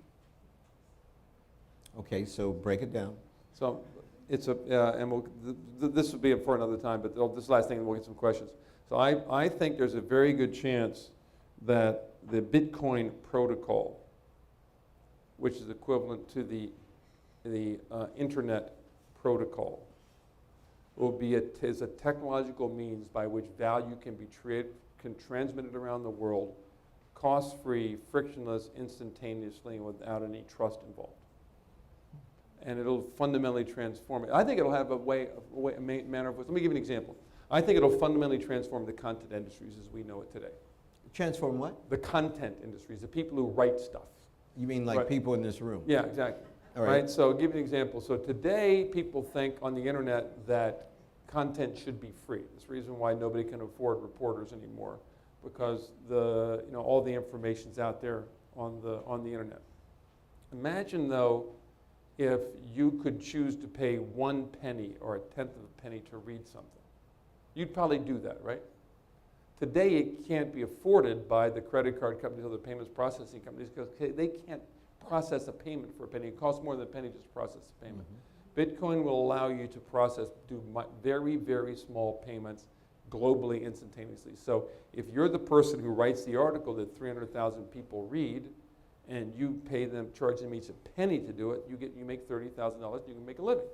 Okay, so break it down. So it's and this will be for another time, but this last thing, and we'll get some questions. So I think there's a very good chance that the Bitcoin protocol, which is equivalent to the internet protocol, will be is a technological means by which value can be transmitted around the world, cost-free, frictionless, instantaneously, and without any trust involved. And it'll fundamentally transform it. I think it'll have a manner of. Let me give you an example. I think it'll fundamentally transform the content industries as we know it today. Transform what? The content industries, the people who write stuff. You mean like people in this room? Yeah, exactly. All right. So I'll give you an example. So today, people think on the internet that content should be free. That's the reason why nobody can afford reporters anymore, because all the information's out there on the internet. Imagine though, if you could choose to pay 1 penny or a tenth of a penny to read something. You'd probably do that, right? Today, it can't be afforded by the credit card companies or the payments processing companies because they can't process a payment for a penny. It costs more than a penny just to process a payment. Bitcoin will allow you to do very, very small payments globally instantaneously. So if you're the person who writes the article that 300,000 people read, and you pay them, charge them each a penny to do it, you make $30,000, you can make a living.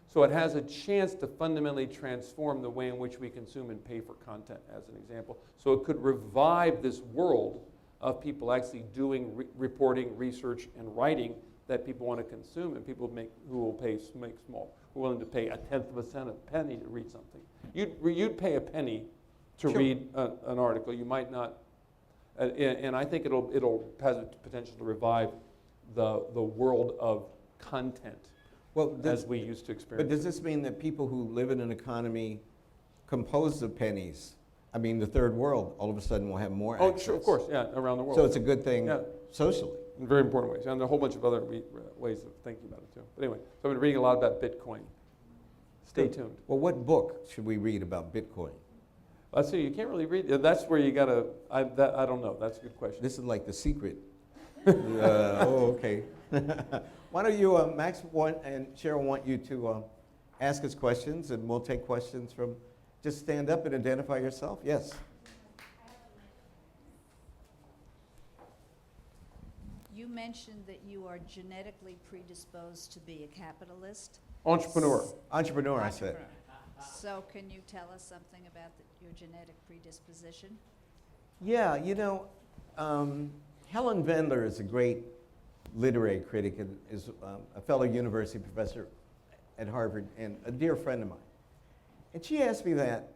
So it has a chance to fundamentally transform the way in which we consume and pay for content, as an example. So it could revive this world of people actually doing reporting, research, and writing that people want to consume, and people who will make small, who are willing to pay a tenth of a cent, a penny to read something. You'd pay a penny to read an article. You might not, and I think it'll has a potential to revive the world of content as we used to experience. But does this mean that people who live in an economy composed of pennies, I mean the third world, all of a sudden will have more access? Oh, sure, of course, yeah, around the world. So it's a good thing socially. In very important ways, and there are a whole bunch of other ways of thinking about it too. But anyway, so I've been reading a lot about Bitcoin. Stay tuned. Well, what book should we read about Bitcoin? Let's see, you can't really read. That's where you gotta. I don't know. That's a good question. This is like the secret. Okay. Why don't you, Max and Cheryl want you to ask us questions, and we'll take questions from. Just stand up and identify yourself. Yes. You mentioned that you are genetically predisposed to be a capitalist. Entrepreneur. Entrepreneur, I said. So can you tell us something about your genetic predisposition? Yeah, Helen Vendler is a great literary critic and is a fellow university professor at Harvard and a dear friend of mine. And she asked me that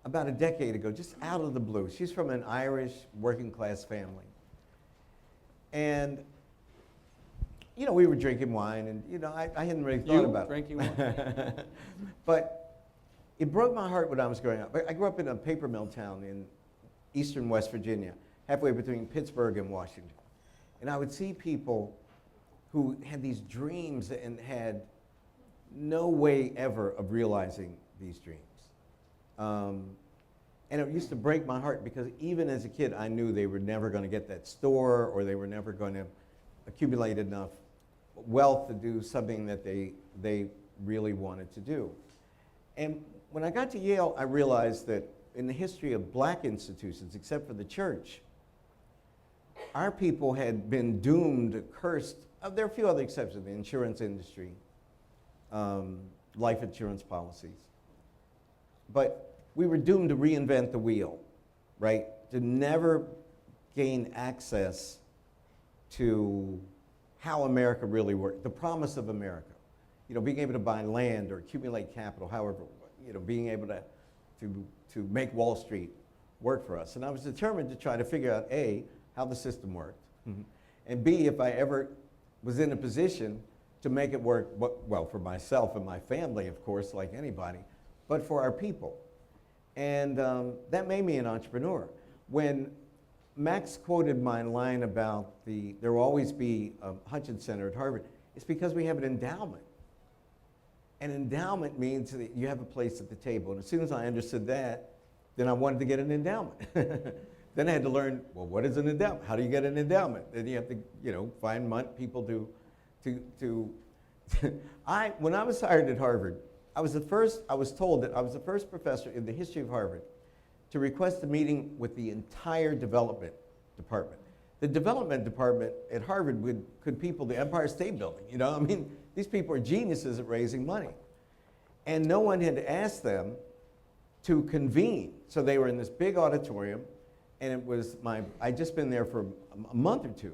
about a decade ago, just out of the blue. She's from an Irish working class family. And, you know, we were drinking wine and, you know, I hadn't really thought about drinking it. wine? But it broke my heart when I was growing up. I grew up in a paper mill town in eastern West Virginia, halfway between Pittsburgh and Washington. And I would see people who had these dreams and had no way ever of realizing these dreams. And it used to break my heart because even as a kid, I knew they were never going to get that store or they were never going to accumulate enough wealth to do something that they really wanted to do. And when I got to Yale, I realized that in the history of black institutions, except for the church, our people had been doomed, cursed. There are a few other exceptions, the insurance industry, life insurance policies. But we were doomed to reinvent the wheel, right? To never gain access to how America really worked, the promise of America. You know, being able to buy land or accumulate capital, however, you know, being able to make Wall Street work for us. And I was determined to try to figure out, A, how the system worked, and B, if I ever was in a position to make it work, well, for myself and my family, of course, like anybody, but for our people. And that made me an entrepreneur. When Max quoted my line about there will always be a Hutchins Center at Harvard, it's because we have an endowment. An endowment means that you have a place at the table. And as soon as I understood that, then I wanted to get an endowment. Then I had to learn, well, what is an endowment? How do you get an endowment? Then you have to, you know, find people to when I was hired at Harvard, I was told that I was the first professor in the history of Harvard to request a meeting with the entire development department. The development department at Harvard could people the Empire State Building, you know? I mean, these people are geniuses at raising money. And no one had asked them to convene. So they were in this big auditorium, and it was I'd just been there for a month or two,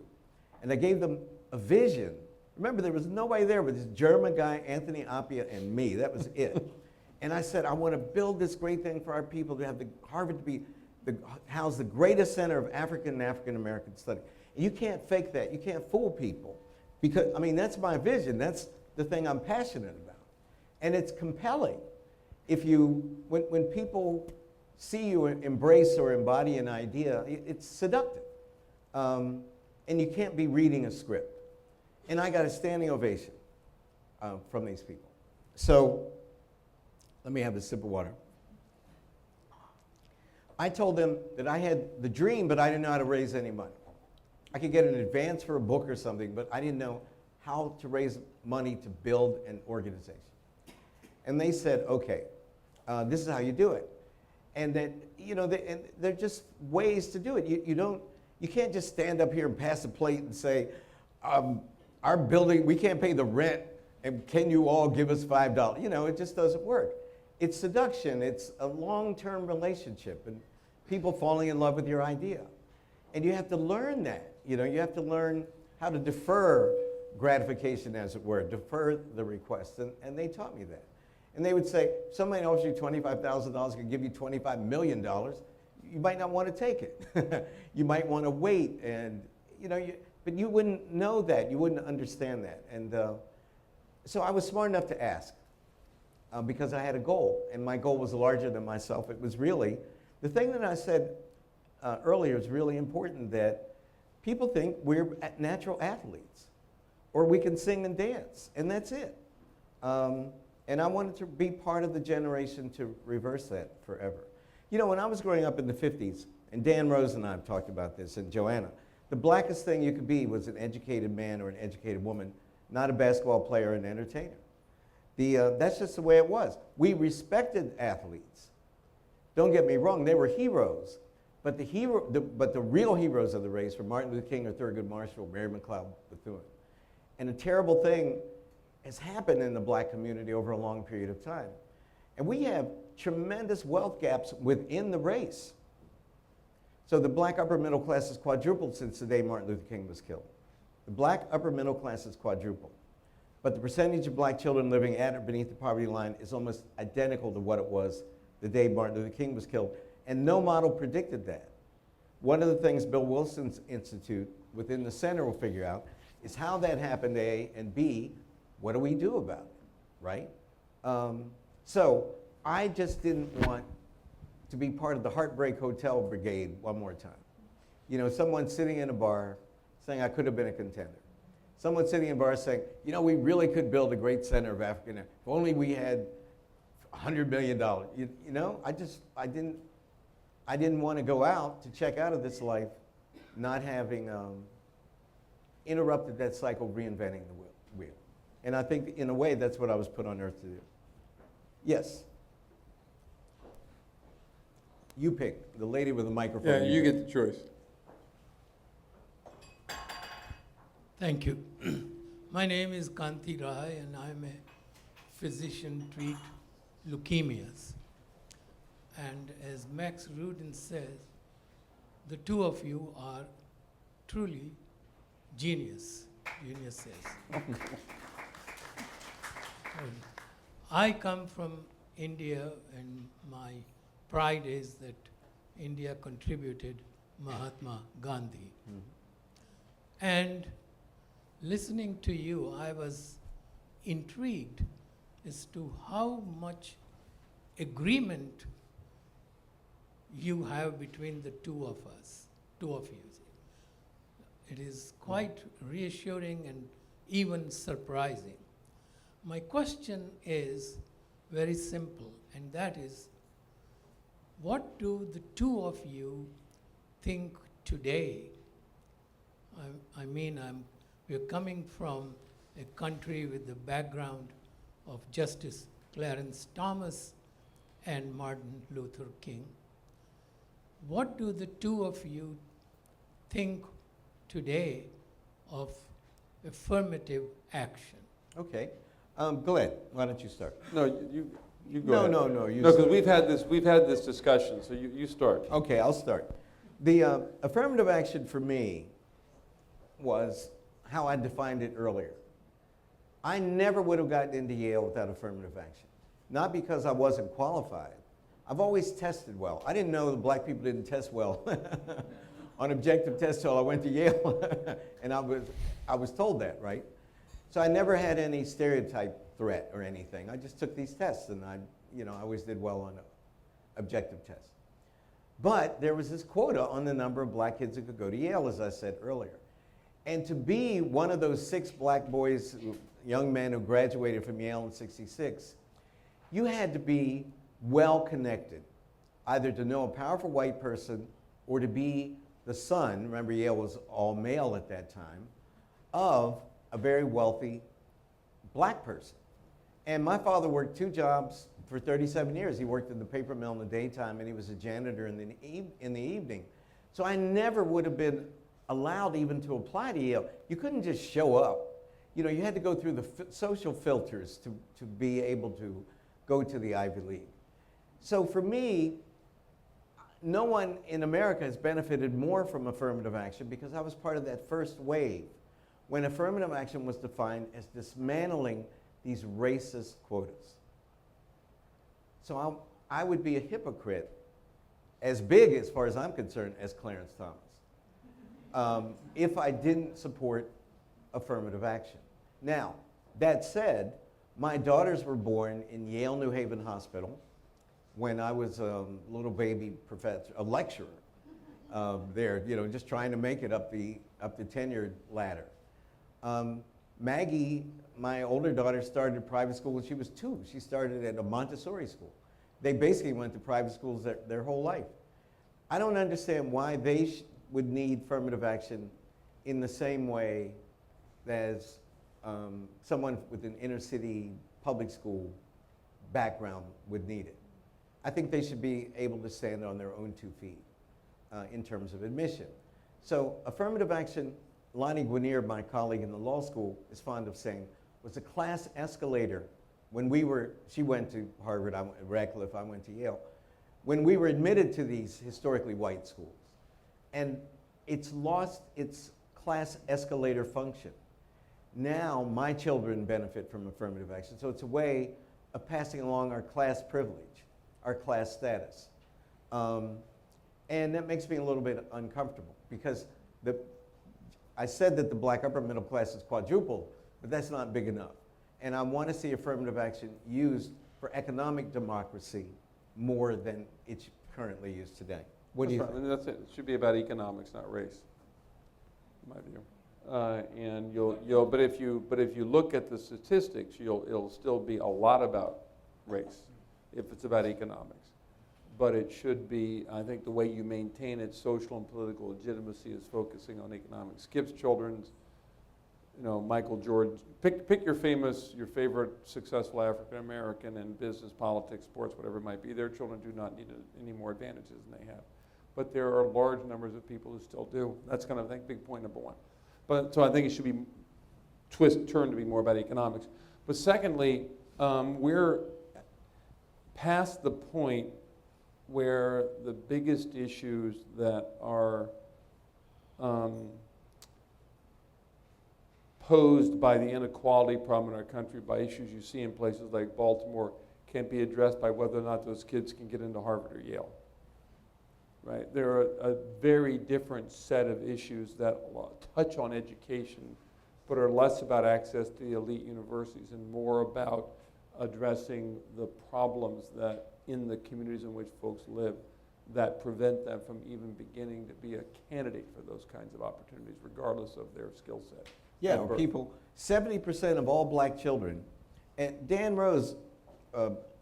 and I gave them a vision. Remember, there was nobody there but this German guy, Anthony Appia, and me. That was it. And I said, I want to build this great thing for our people to have Harvard to be house the greatest center of African and African American study. And you can't fake that. You can't fool people. Because, I mean, that's my vision. That's the thing I'm passionate about. And it's compelling. When people see you embrace or embody an idea, it's seductive. And you can't be reading a script. And I got a standing ovation from these people. So, let me have a sip of water. I told them that I had the dream, but I didn't know how to raise any money. I could get an advance for a book or something, but I didn't know how to raise money to build an organization. And they said, okay, this is how you do it. And that, you know, and there are just ways to do it. You can't just stand up here and pass a plate and say, our building, we can't pay the rent, and can you all give us $5? You know, it just doesn't work. It's seduction. It's a long-term relationship, and people falling in love with your idea. And you have to learn that. You know, you have to learn how to defer gratification, as it were, defer the request. And they taught me that. And they would say, somebody offers you $25,000, can give you $25 million. You might not want to take it. You might want to wait, and you know, but you wouldn't know that. You wouldn't understand that. And so I was smart enough to ask because I had a goal, and my goal was larger than myself. It was really, the thing that I said earlier is really important, that people think we're natural athletes, or we can sing and dance, and that's it. And I wanted to be part of the generation to reverse that forever. You know, when I was growing up in the 50s, and Dan Rose and I have talked about this, and Joanna, the blackest thing you could be was an educated man or an educated woman, not a basketball player or an entertainer. That's just the way it was. We respected athletes. Don't get me wrong, they were heroes. But the real heroes of the race were Martin Luther King or Thurgood Marshall, Mary McLeod Bethune. And a terrible thing has happened in the black community over a long period of time. And we have tremendous wealth gaps within the race. So the black upper middle class has quadrupled since the day Martin Luther King was killed. The black upper middle class has quadrupled. But the percentage of black children living at or beneath the poverty line is almost identical to what it was the day Martin Luther King was killed. And no model predicted that. One of the things Bill Wilson's Institute within the center will figure out is how that happened, A, and B, what do we do about it, right? So I just didn't want to be part of the Heartbreak Hotel Brigade one more time. You know, someone sitting in a bar saying I could have been a contender. Someone sitting in a bar saying, you know, we really could build a great center of African, if only we had $100 million. You know, I didn't want to go out to check out of this life not having interrupted that cycle, reinventing the wheel. And I think in a way that's what I was put on earth to do. Yes. You pick, the lady with the microphone. Yeah, you get the choice. Thank you. My name is Kanti Rai, and I'm a physician, treat leukemias. And as Max Rudin says, the two of you are truly geniuses. I come from India, and my pride is that India contributed Mahatma Gandhi. Mhm. And listening to you, I was intrigued as to how much agreement you have between the two of you. It is quite reassuring and even surprising. My question is very simple, and that is, what do the two of you think today? We're coming from a country with the background of Justice Clarence Thomas and Martin Luther King. What do the two of you think today of affirmative action? Okay. Glenn, why don't you start? No, you go ahead. No, you No, because start. we've had this discussion, so you start. Okay, I'll start. The affirmative action for me was how I defined it earlier. I never would have gotten into Yale without affirmative action. Not because I wasn't qualified. I've always tested well. I didn't know that black people didn't test well on objective tests till I went to Yale, and I was told that, right? So I never had any stereotype threat or anything. I just took these tests, and I always did well on objective tests. But there was this quota on the number of black kids that could go to Yale, as I said earlier. And to be one of those 6 black boys, young men who graduated from Yale in '66, you had to be well connected, either to know a powerful white person or to be the son, remember Yale was all male at that time, of a very wealthy black person. And my father worked 2 jobs for 37 years. He worked in the paper mill in the daytime, and he was a janitor in the evening. So I never would have been allowed even to apply to Yale. You couldn't just show up. You know, you had to go through the social filters to be able to go to the Ivy League. So for me, no one in America has benefited more from affirmative action because I was part of that first wave when affirmative action was defined as dismantling these racist quotas. So I would be a hypocrite, as big as far as I'm concerned, as Clarence Thomas, if I didn't support affirmative action. Now, that said, my daughters were born in Yale New Haven Hospital when I was a little baby professor, a lecturer there, just trying to make it up the tenured ladder. Maggie, my older daughter, started private school when she was 2. She started at a Montessori school. They basically went to private schools their whole life. I don't understand why they would need affirmative action in the same way as someone with an inner city public school background would need it. I think they should be able to stand on their own 2 feet in terms of admission. So affirmative action, Lonnie Guinier, my colleague in the law school, is fond of saying, was a class escalator when she went to Harvard, I went to Radcliffe, I went to Yale. When we were admitted to these historically white schools, And it's lost its class escalator function. Now my children benefit from affirmative action, so it's a way of passing along our class privilege, our class status. And that makes me a little bit uncomfortable because I said that the black upper middle class is quadrupled, but that's not big enough. And I want to see affirmative action used for economic democracy more than it's currently used today. What do you That's right. I mean, that's it. It should be about economics, not race, in my view. And but if you look at the statistics, it'll still be a lot about race if it's about economics. But it should be, I think the way you maintain its social and political legitimacy is focusing on economics. Skip's children's, Michael Jordan, pick your favorite successful African American in business, politics, sports, whatever it might be. Their children do not need any more advantages than they have. But there are large numbers of people who still do. That's kind of, I think, big point number one. But so I think it should be turned to be more about economics. But secondly, we're past the point where the biggest issues that are posed by the inequality problem in our country, by issues you see in places like Baltimore, can't be addressed by whether or not those kids can get into Harvard or Yale. Right? There are a very different set of issues that touch on education, but are less about access to the elite universities and more about addressing the problems that in the communities in which folks live that prevent them from even beginning to be a candidate for those kinds of opportunities, regardless of their skill set. Yeah, or people, 70% of all black children, and Dan Rose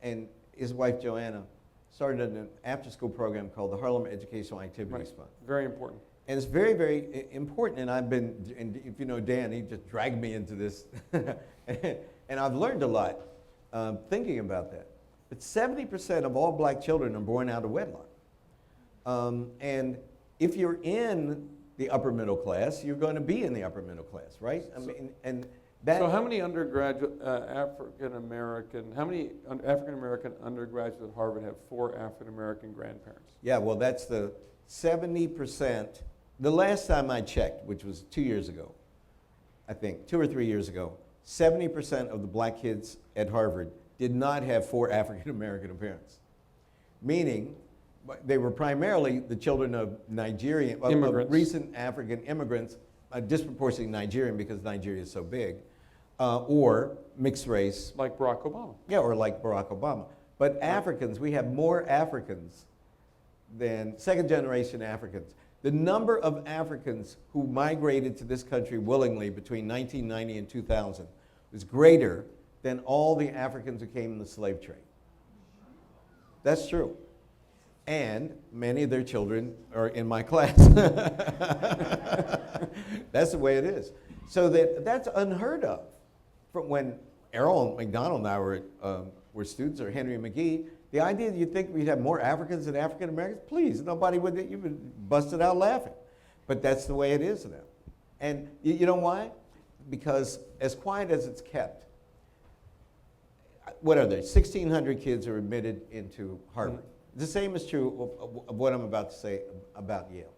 and his wife Joanna started an after-school program called the Harlem Educational Activities Fund. Very important. And it's very, very important, and and if you know Dan, he just dragged me into this, and I've learned a lot thinking about that. But 70% of all black children are born out of wedlock. And if you're in the upper middle class, you're going to be in the upper middle class, right? So how many African American undergraduates at Harvard have 4 African American grandparents? Yeah, well, that's the 70%. The last time I checked, which was 2 years ago, I think, 2 or 3 years ago, 70% of the black kids at Harvard did not have 4 African American parents, meaning they were primarily the children of Nigerian, of recent African immigrants, disproportionately Nigerian because Nigeria is so big, or mixed race. Like Barack Obama. Yeah, or like Barack Obama. But Africans, we have more Africans than second generation Africans. The number of Africans who migrated to this country willingly between 1990 and 2000 was greater than all the Africans who came in the slave trade. That's true. And many of their children are in my class. That's the way it is. So that's unheard of. From when Errol McDonald and I were students, or Henry McGee, the idea that you'd think we'd have more Africans than African Americans, please, nobody would, you would bust it out laughing. But that's the way it is now. And you know why? Because as quiet as it's kept, what are there, 1,600 kids are admitted into Harvard. The same is true of what I'm about to say about Yale.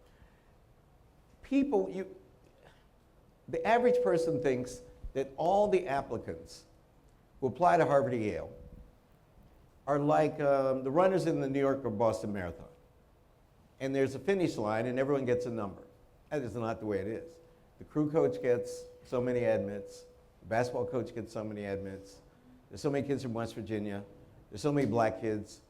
The average person thinks that all the applicants who apply to Harvard or Yale are like the runners in the New York or Boston Marathon. And there's a finish line and everyone gets a number. That is not the way it is. The crew coach gets so many admits, the basketball coach gets so many admits, there's so many kids from West Virginia, there's so many black kids,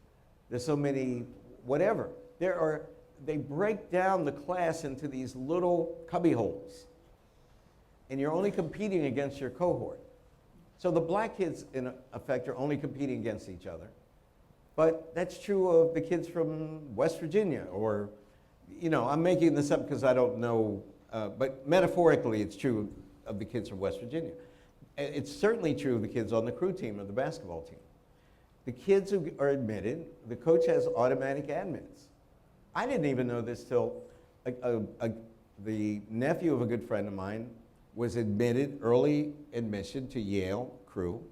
there's so many whatever. They break down the class into these little cubby holes. And you're only competing against your cohort. So the black kids, in effect, are only competing against each other. But that's true of the kids from West Virginia, or, I'm making this up because I don't know, but metaphorically it's true of the kids from West Virginia. It's certainly true of the kids on the crew team or the basketball team. The kids who are admitted, the coach has automatic admits. I didn't even know this till the nephew of a good friend of mine was admitted, early admission to Yale crew,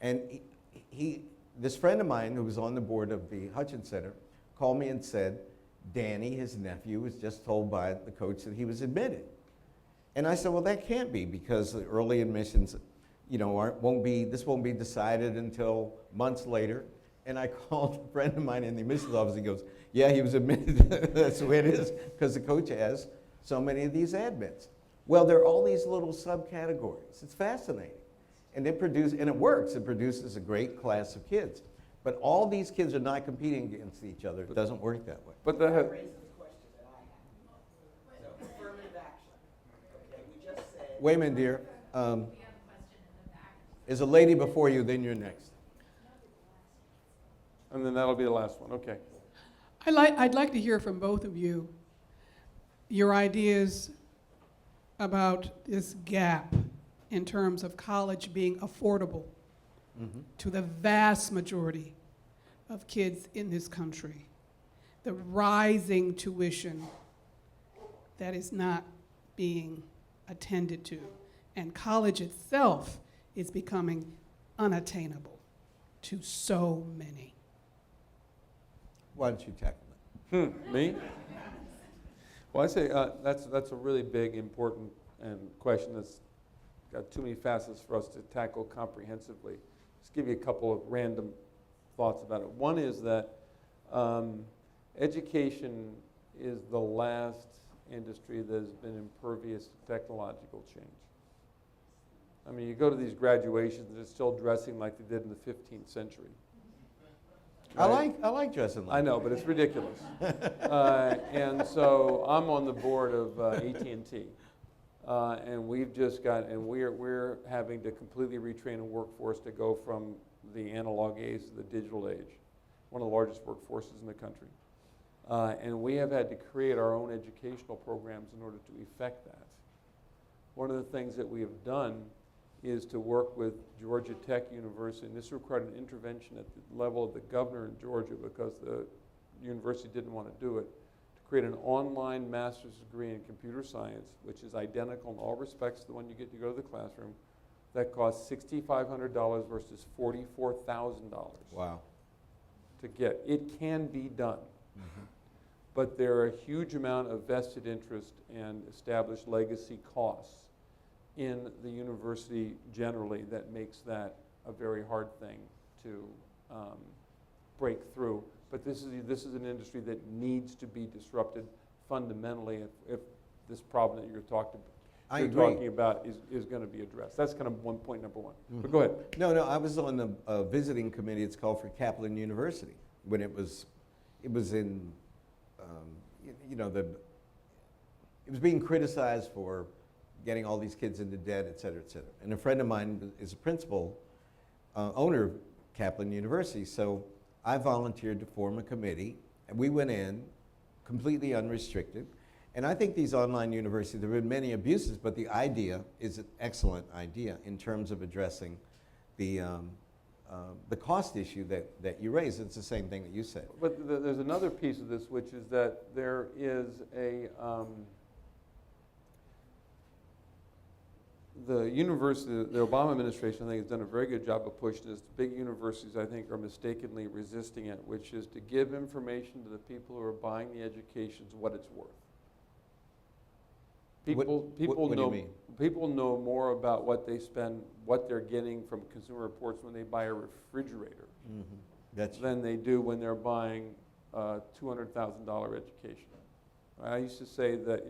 and this friend of mine who was on the board of the Hutchins Center called me and said Danny, his nephew, was just told by the coach that he was admitted. And I said, well, that can't be, because the early admissions, you know, this won't be decided until months later. And I called a friend of mine in the admissions office. He goes, yeah, he was admitted. That's the way it is, because the coach has so many of these admits. Well, there are all these little subcategories. It's fascinating. And it works. It produces a great class of kids. But all these kids are not competing against each other. It doesn't work that way. But that has, Raises the question that I have. So affirmative action. Okay, we just said. Wait a minute, dear. There's a lady before you, then you're next. and then that'll be the last one, okay. I'd like to hear from both of you your ideas about this gap in terms of college being affordable to the vast majority of kids in this country. The rising tuition that is not being attended to. And college itself is becoming unattainable to so many. Why don't you tackle it? Me? Well, I say that's a really big, important question that's got too many facets for us to tackle comprehensively. Just give you a couple of random thoughts about it. One is that education is the last industry that has been impervious to technological change. I mean, you go to these graduations, they're still dressing like they did in the 15th century. Right? I like dressing like I know, but it's ridiculous. And so I'm on the board of AT&T, and we're having to completely retrain a workforce to go from the analog age to the digital age, one of the largest workforces in the country. And we have had to create our own educational programs in order to effect that. One of the things that we have done is to work with Georgia Tech University, and this required an intervention at the level of the governor in Georgia because the university didn't want to do it, to create an online master's degree in computer science, which is identical in all respects to the one you get to go to the classroom, that costs $6,500 versus $44,000 Wow. to get. It can be done. But there are a huge amount of vested interest and established legacy costs in the university generally that makes that a very hard thing to break through. But this is an industry that needs to be disrupted fundamentally if this problem that you're talking about is going to be addressed. That's kind of point number one. But go ahead. No, I was on the visiting committee. It's called for Kaplan University when it was in, it was being criticized for getting all these kids into debt, et cetera, et cetera. And a friend of mine is a principal owner of Kaplan University. So I volunteered to form a committee, and we went in completely unrestricted. And I think these online universities, there have been many abuses, but the idea is an excellent idea in terms of addressing the cost issue that you raised. It's the same thing that you said. But there's another piece of this, which is that there is the university, the Obama administration, I think, has done a very good job of pushing this. Big universities, I think, are mistakenly resisting it, which is to give information to the people who are buying the educations what it's worth. What do you mean? People know more about what they spend, what they're getting from Consumer Reports when they buy a refrigerator than they do when they're buying a $200,000 education. I used to say that,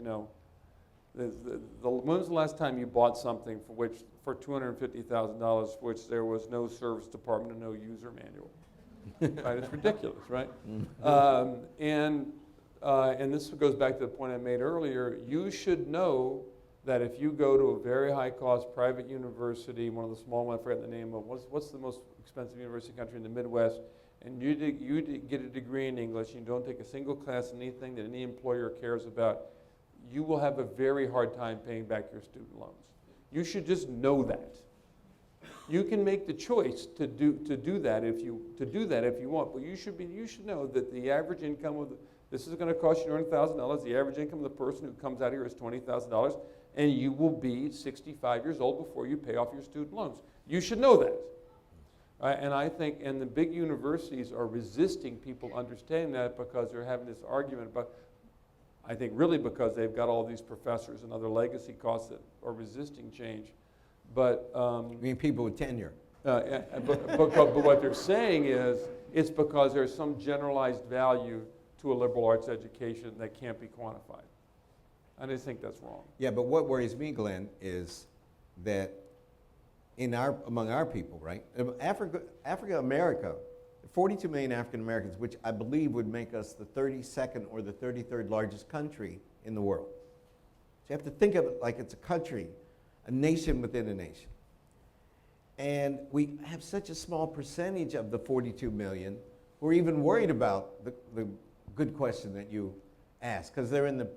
when was the last time you bought something for $250,000 for which there was no service department and no user manual? Right? It's ridiculous, right? And this goes back to the point I made earlier. You should know that if you go to a very high-cost private university, one of the small ones, I forget the name of, what's the most expensive university in the country in the Midwest, and you get a degree in English, and you don't take a single class in anything that any employer cares about, you will have a very hard time paying back your student loans. You should just know that. You can make the choice to do that if you want, but you should know that the average income of this is going to cost you $200,000. The average income of the person who comes out here is $20,000, and you will be 65 years old before you pay off your student loans. You should know that. And I think, and the big universities are resisting people understanding that because they're having this argument about, I think really because they've got all these professors and other legacy costs that are resisting change. But I mean, people with tenure. but what they're saying is it's because there's some generalized value to a liberal arts education that can't be quantified. I just think that's wrong. Yeah, but what worries me, Glenn, is that among our people, right? Africa, America, 42 million African Americans, which I believe would make us the 32nd or the 33rd largest country in the world. So you have to think of it like it's a country, a nation within a nation. And we have such a small percentage of the 42 million who are even worried about the good question that you asked, because they're in the,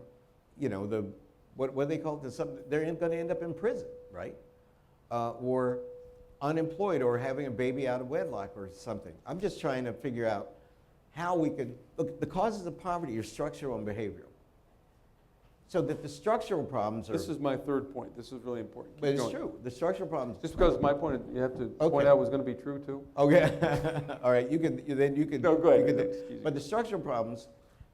you know, what do they call it? They're going to end up in prison, right? Or unemployed, or having a baby out of wedlock or something. I'm just trying to figure out how we could, look, the causes of poverty are structural and behavioral. So that the structural problems are... This is my third point. This is really important. Keep But it's going. true. The structural problems... Just because my point, you have to point Okay. out was going to be true too. Okay. All right. You can. No, go ahead. you can- Excuse me. But the structural problems,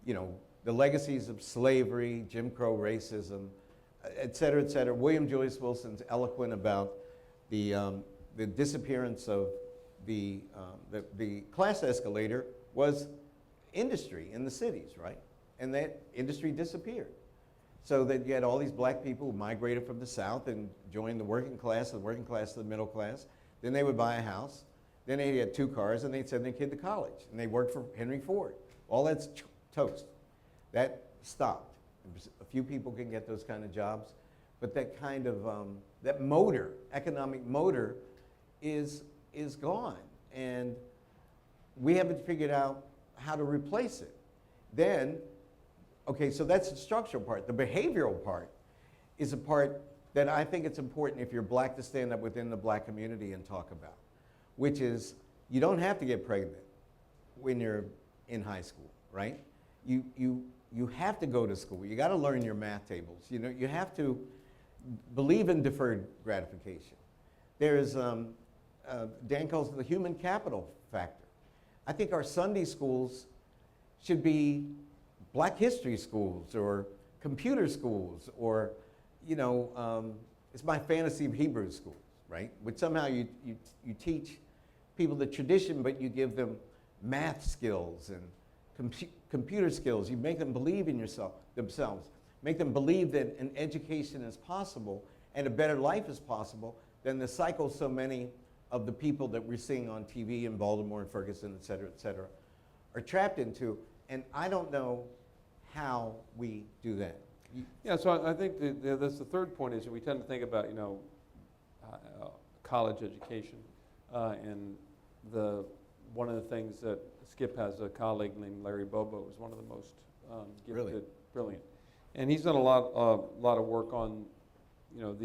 you know, the legacies of slavery, Jim Crow racism, et cetera, William Julius Wilson's eloquent about the disappearance of the class escalator was industry in the cities, right? And that industry disappeared. So that you had all these black people who migrated from the South and joined the working class to the middle class. Then they would buy a house. Then they had 2 cars, and they'd send their kid to college. And they worked for Henry Ford. All that's toast. That stopped. A few people can get those kind of jobs. But that kind of, that motor, economic motor, is gone. And we haven't figured out how to replace it. Then, okay, so that's the structural part. The behavioral part is a part that I think it's important if you're black to stand up within the black community and talk about, which is you don't have to get pregnant when you're in high school, right? You have to go to school. You got to learn your math tables. You know, you have to believe in deferred gratification. There's, Dan calls it the human capital factor. I think our Sunday schools should be Black history schools or computer schools, or, you know, it's my fantasy of Hebrew schools, right? Which somehow you teach people the tradition, but you give them math skills and computer skills. You make them believe in themselves. Make them believe that an education is possible and a better life is possible than the cycle so many of the people that we're seeing on TV in Baltimore and Ferguson, et cetera, are trapped into. And I don't know how we do that. Yeah, so I think that's the third point is that we tend to think about, you know, college education. And one of the things that Skip has a colleague named Larry Bobo, who's one of the most gifted, Really? brilliant. And he's done a lot of work on, you know,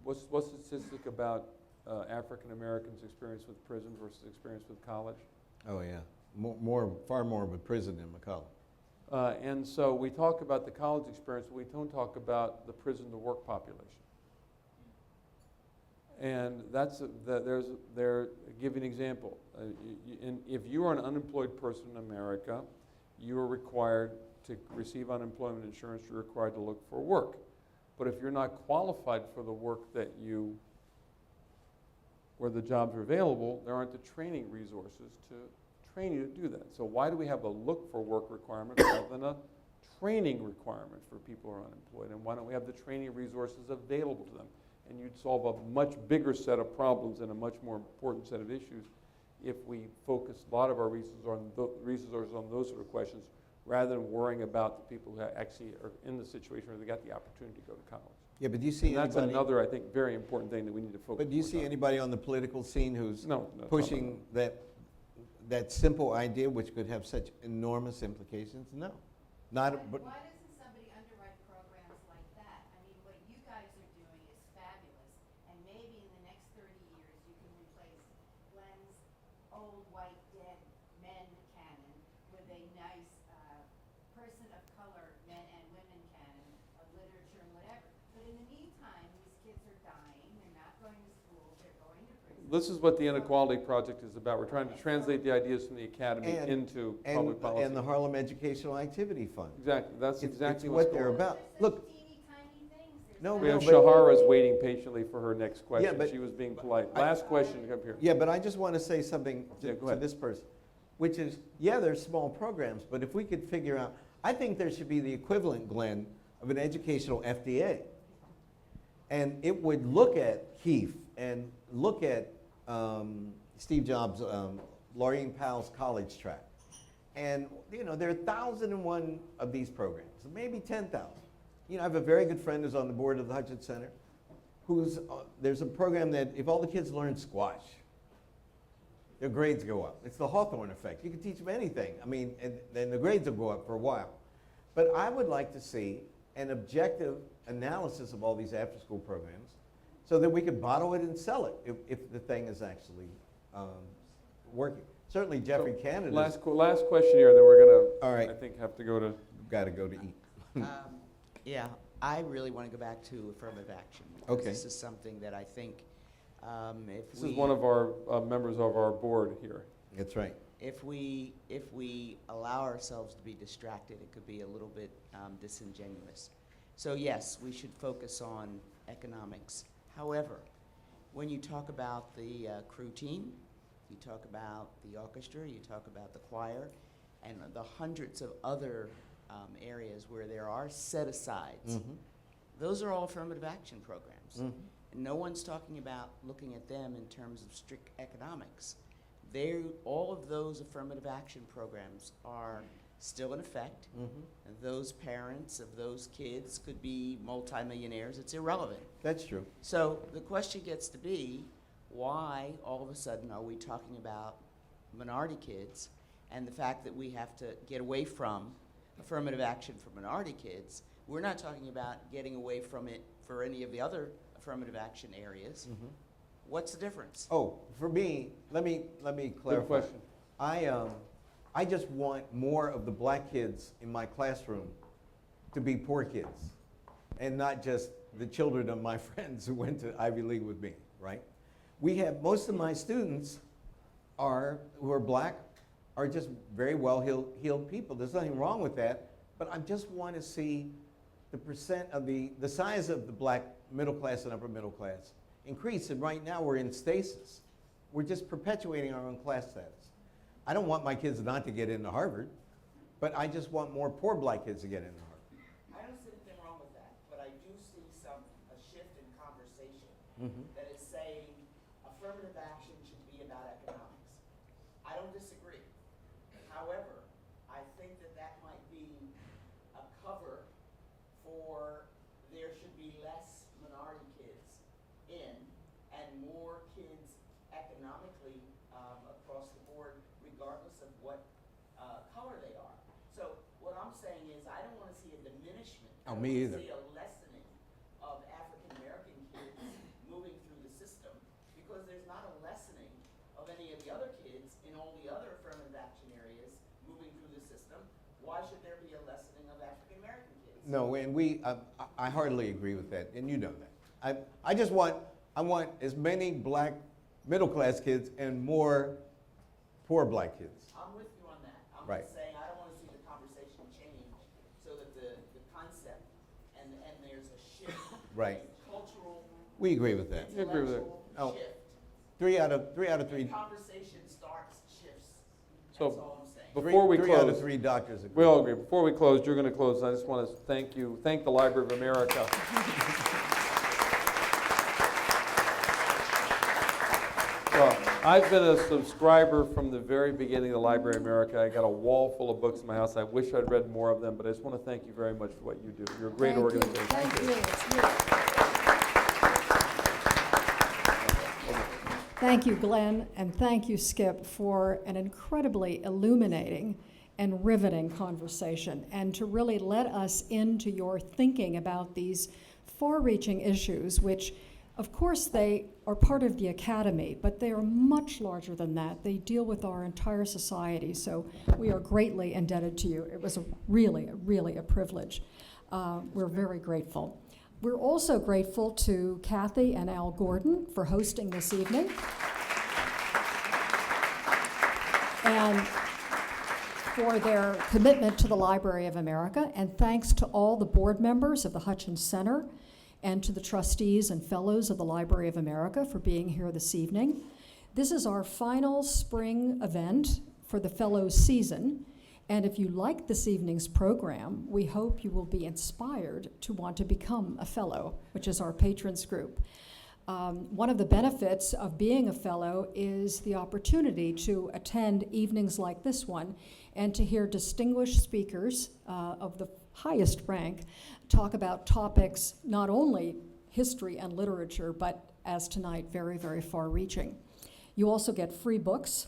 what's the statistic about African Americans' experience with prison versus experience with college? Oh yeah, far more with prison than with college. And so we talk about the college experience, but we don't talk about the prison to work population. And give you an example. If you are an unemployed person in America, you are required to receive unemployment insurance, you're required to look for work. But if you're not qualified for the work where the jobs are available, there aren't the training resources to train you to do that. So why do we have a look for work requirement rather than a training requirement for people who are unemployed? And why don't we have the training resources available to them? And you'd solve a much bigger set of problems and a much more important set of issues if we focus a lot of our resources on those sort of questions rather than worrying about the people who actually are in the situation where they got the opportunity to go to college. Yeah, but do you see And that's anybody? another, I think, very important thing that we need to focus on. But do you see anybody on the political scene who's No, no, pushing that simple idea, which could have such enormous implications? No, not. But Why doesn't somebody underwrite programs like that? I mean, what you guys are doing is fabulous, and maybe in the next 30 years you can replace Glenn's old white dead men canon with a nice person of color men and women canon of literature and whatever. But in the meantime, these kids are dying, they're not going to school, they're going to prison. This is what the Inequality Project is about. We're trying to translate the ideas from the academy And- into public policy. And the Harlem Educational Activity Fund. Exactly, that's It's exactly what what's they're going on. about. Look, Teeny tiny things. There's No, We no, have but- Shahara's waiting patiently for her next question. but- She was being polite. Last question, come here. yeah, but I just want to say something Yeah, to, go ahead. this person, which is, yeah, there's small programs, but if we could figure out, I think there should be the equivalent, Glenn, of an educational FDA. And it would look at Heath and look at Steve Jobs' Laureen Powell's college track. And, you know, there are 1,001 of these programs, maybe 10,000. You know, I have a very good friend who's on the board of the Hutchins Center, who's, there's a program that if all the kids learn squash, their grades go up. It's the Hawthorne effect. You can teach them anything. I mean, and then the grades will go up for a while. But I would like to see an objective analysis of all these after-school programs so that we could bottle it and sell it if the thing is actually working. Certainly Jeffrey So, Canada's last question here, and then we're All gonna, right. I think, have to go to, got to go to eat. Yeah, I really want to go back to affirmative action. Because Okay. This is something that I think if this we... is one of our members of our board here. That's right. If we allow ourselves to be distracted, it could be a little bit disingenuous. So yes, we should focus on economics. However, when you talk about the crew team, you talk about the orchestra, you talk about the choir, and the hundreds of other areas where there are set-asides, those are all affirmative action programs. And no one's talking about looking at them in terms of strict economics. All of those affirmative action programs are still in effect. And those parents of those kids could be multimillionaires. It's irrelevant. That's true. So the question gets to be, why all of a sudden are we talking about minority kids and the fact that we have to get away from affirmative action for minority kids? We're not talking about getting away from it for any of the other affirmative action areas. What's the difference? Oh, for me, let me clarify. Good question. I just want more of the black kids in my classroom to be poor kids and not just the children of my friends who went to Ivy League with me, right? We have, most of my students who are black are just very well-heeled people. There's nothing wrong with that, but I just want to see the percent of the size of the black middle class and upper middle class increase, and right now we're in stasis. We're just perpetuating our own class status. I don't want my kids not to get into Harvard, but I just want more poor black kids to get into Harvard. I don't see anything wrong with that, but I do see a shift in conversation that is saying affirmative action should be about economics. I don't disagree. However, I think that might be a cover for there should be less minority kids in and more kids economically across the board, regardless of what color they are. So what I'm saying is I don't want to see a diminishment. Oh, me either. I want to see a lessening of African American kids moving through the system, because there's not a lessening of any of the other kids in all the other affirmative action areas moving through the system. Why should there be a lessening of African American kids? No, and I hardly agree with that, and you know that. I want as many black middle class kids and more poor black kids. I'm with you on that. I'm Right. just saying I don't want to see the conversation change so that the concept and there's a shift. Right. Cultural, We agree with that. You agree with that? intellectual Oh. shift. Three out of three. The conversation starts, shifts. So, That's all I'm saying. Before we three out of close, three doctors agree. we all agree. Before we close, you're going to close. I just want to thank the Library of America. Well, I've been a subscriber from the very beginning of the Library of America. I got a wall full of books in my house. I wish I'd read more of them, but I just want to thank you very much for what you do. You're a great organization. Thank you. Thank you, Glenn, and thank you, Skip, for an incredibly illuminating and riveting conversation, and to really let us into your thinking about these far-reaching issues, which, of course, they are part of the academy, but they are much larger than that. They deal with our entire society, so we are greatly indebted to you. It was really a privilege. We're very grateful. We're also grateful to Kathy and Al Gordon for hosting this evening. and for their commitment to the Library of America, and thanks to all the board members of the Hutchins Center and to the trustees and fellows of the Library of America for being here this evening. This is our final spring event for the Fellows season, and if you like this evening's program, we hope you will be inspired to want to become a Fellow, which is our patrons group. One of the benefits of being a Fellow is the opportunity to attend evenings like this one and to hear distinguished speakers of the highest rank talk about topics not only history and literature, but as tonight, very, very far-reaching. You also get free books,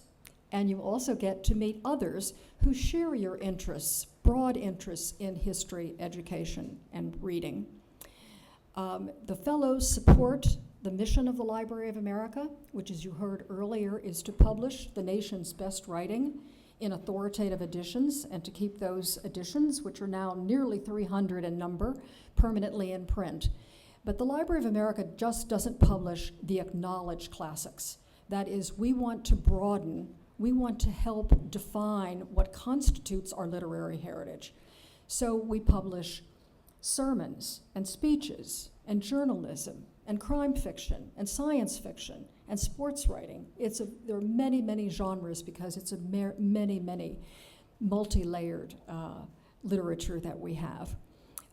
and you also get to meet others who share your interests, broad interests in history, education, and reading. The Fellows support the mission of the Library of America, which, as you heard earlier, is to publish the nation's best writing in authoritative editions and to keep those editions, which are now nearly 300 in number, permanently in print. But the Library of America just doesn't publish the acknowledged classics. That is, we want to broaden, we want to help define what constitutes our literary heritage. So we publish sermons and speeches and journalism and crime fiction and science fiction and sports writing. There are many, many genres because it's a many, many multi-layered literature that we have.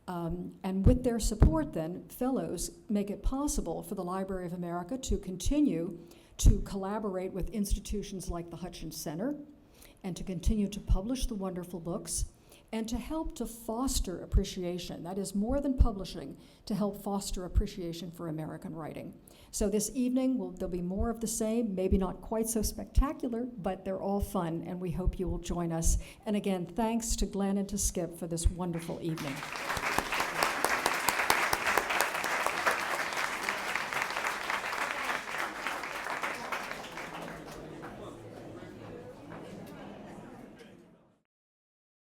And with their support then, fellows make it possible for the Library of America to continue to collaborate with institutions like the Hutchins Center and to continue to publish the wonderful books and to help to foster appreciation. That is more than publishing, to help foster appreciation for American writing. So this evening, there'll be more of the same, maybe not quite so spectacular, but they're all fun, and we hope you will join us. And again, thanks to Glenn and to Skip for this wonderful evening.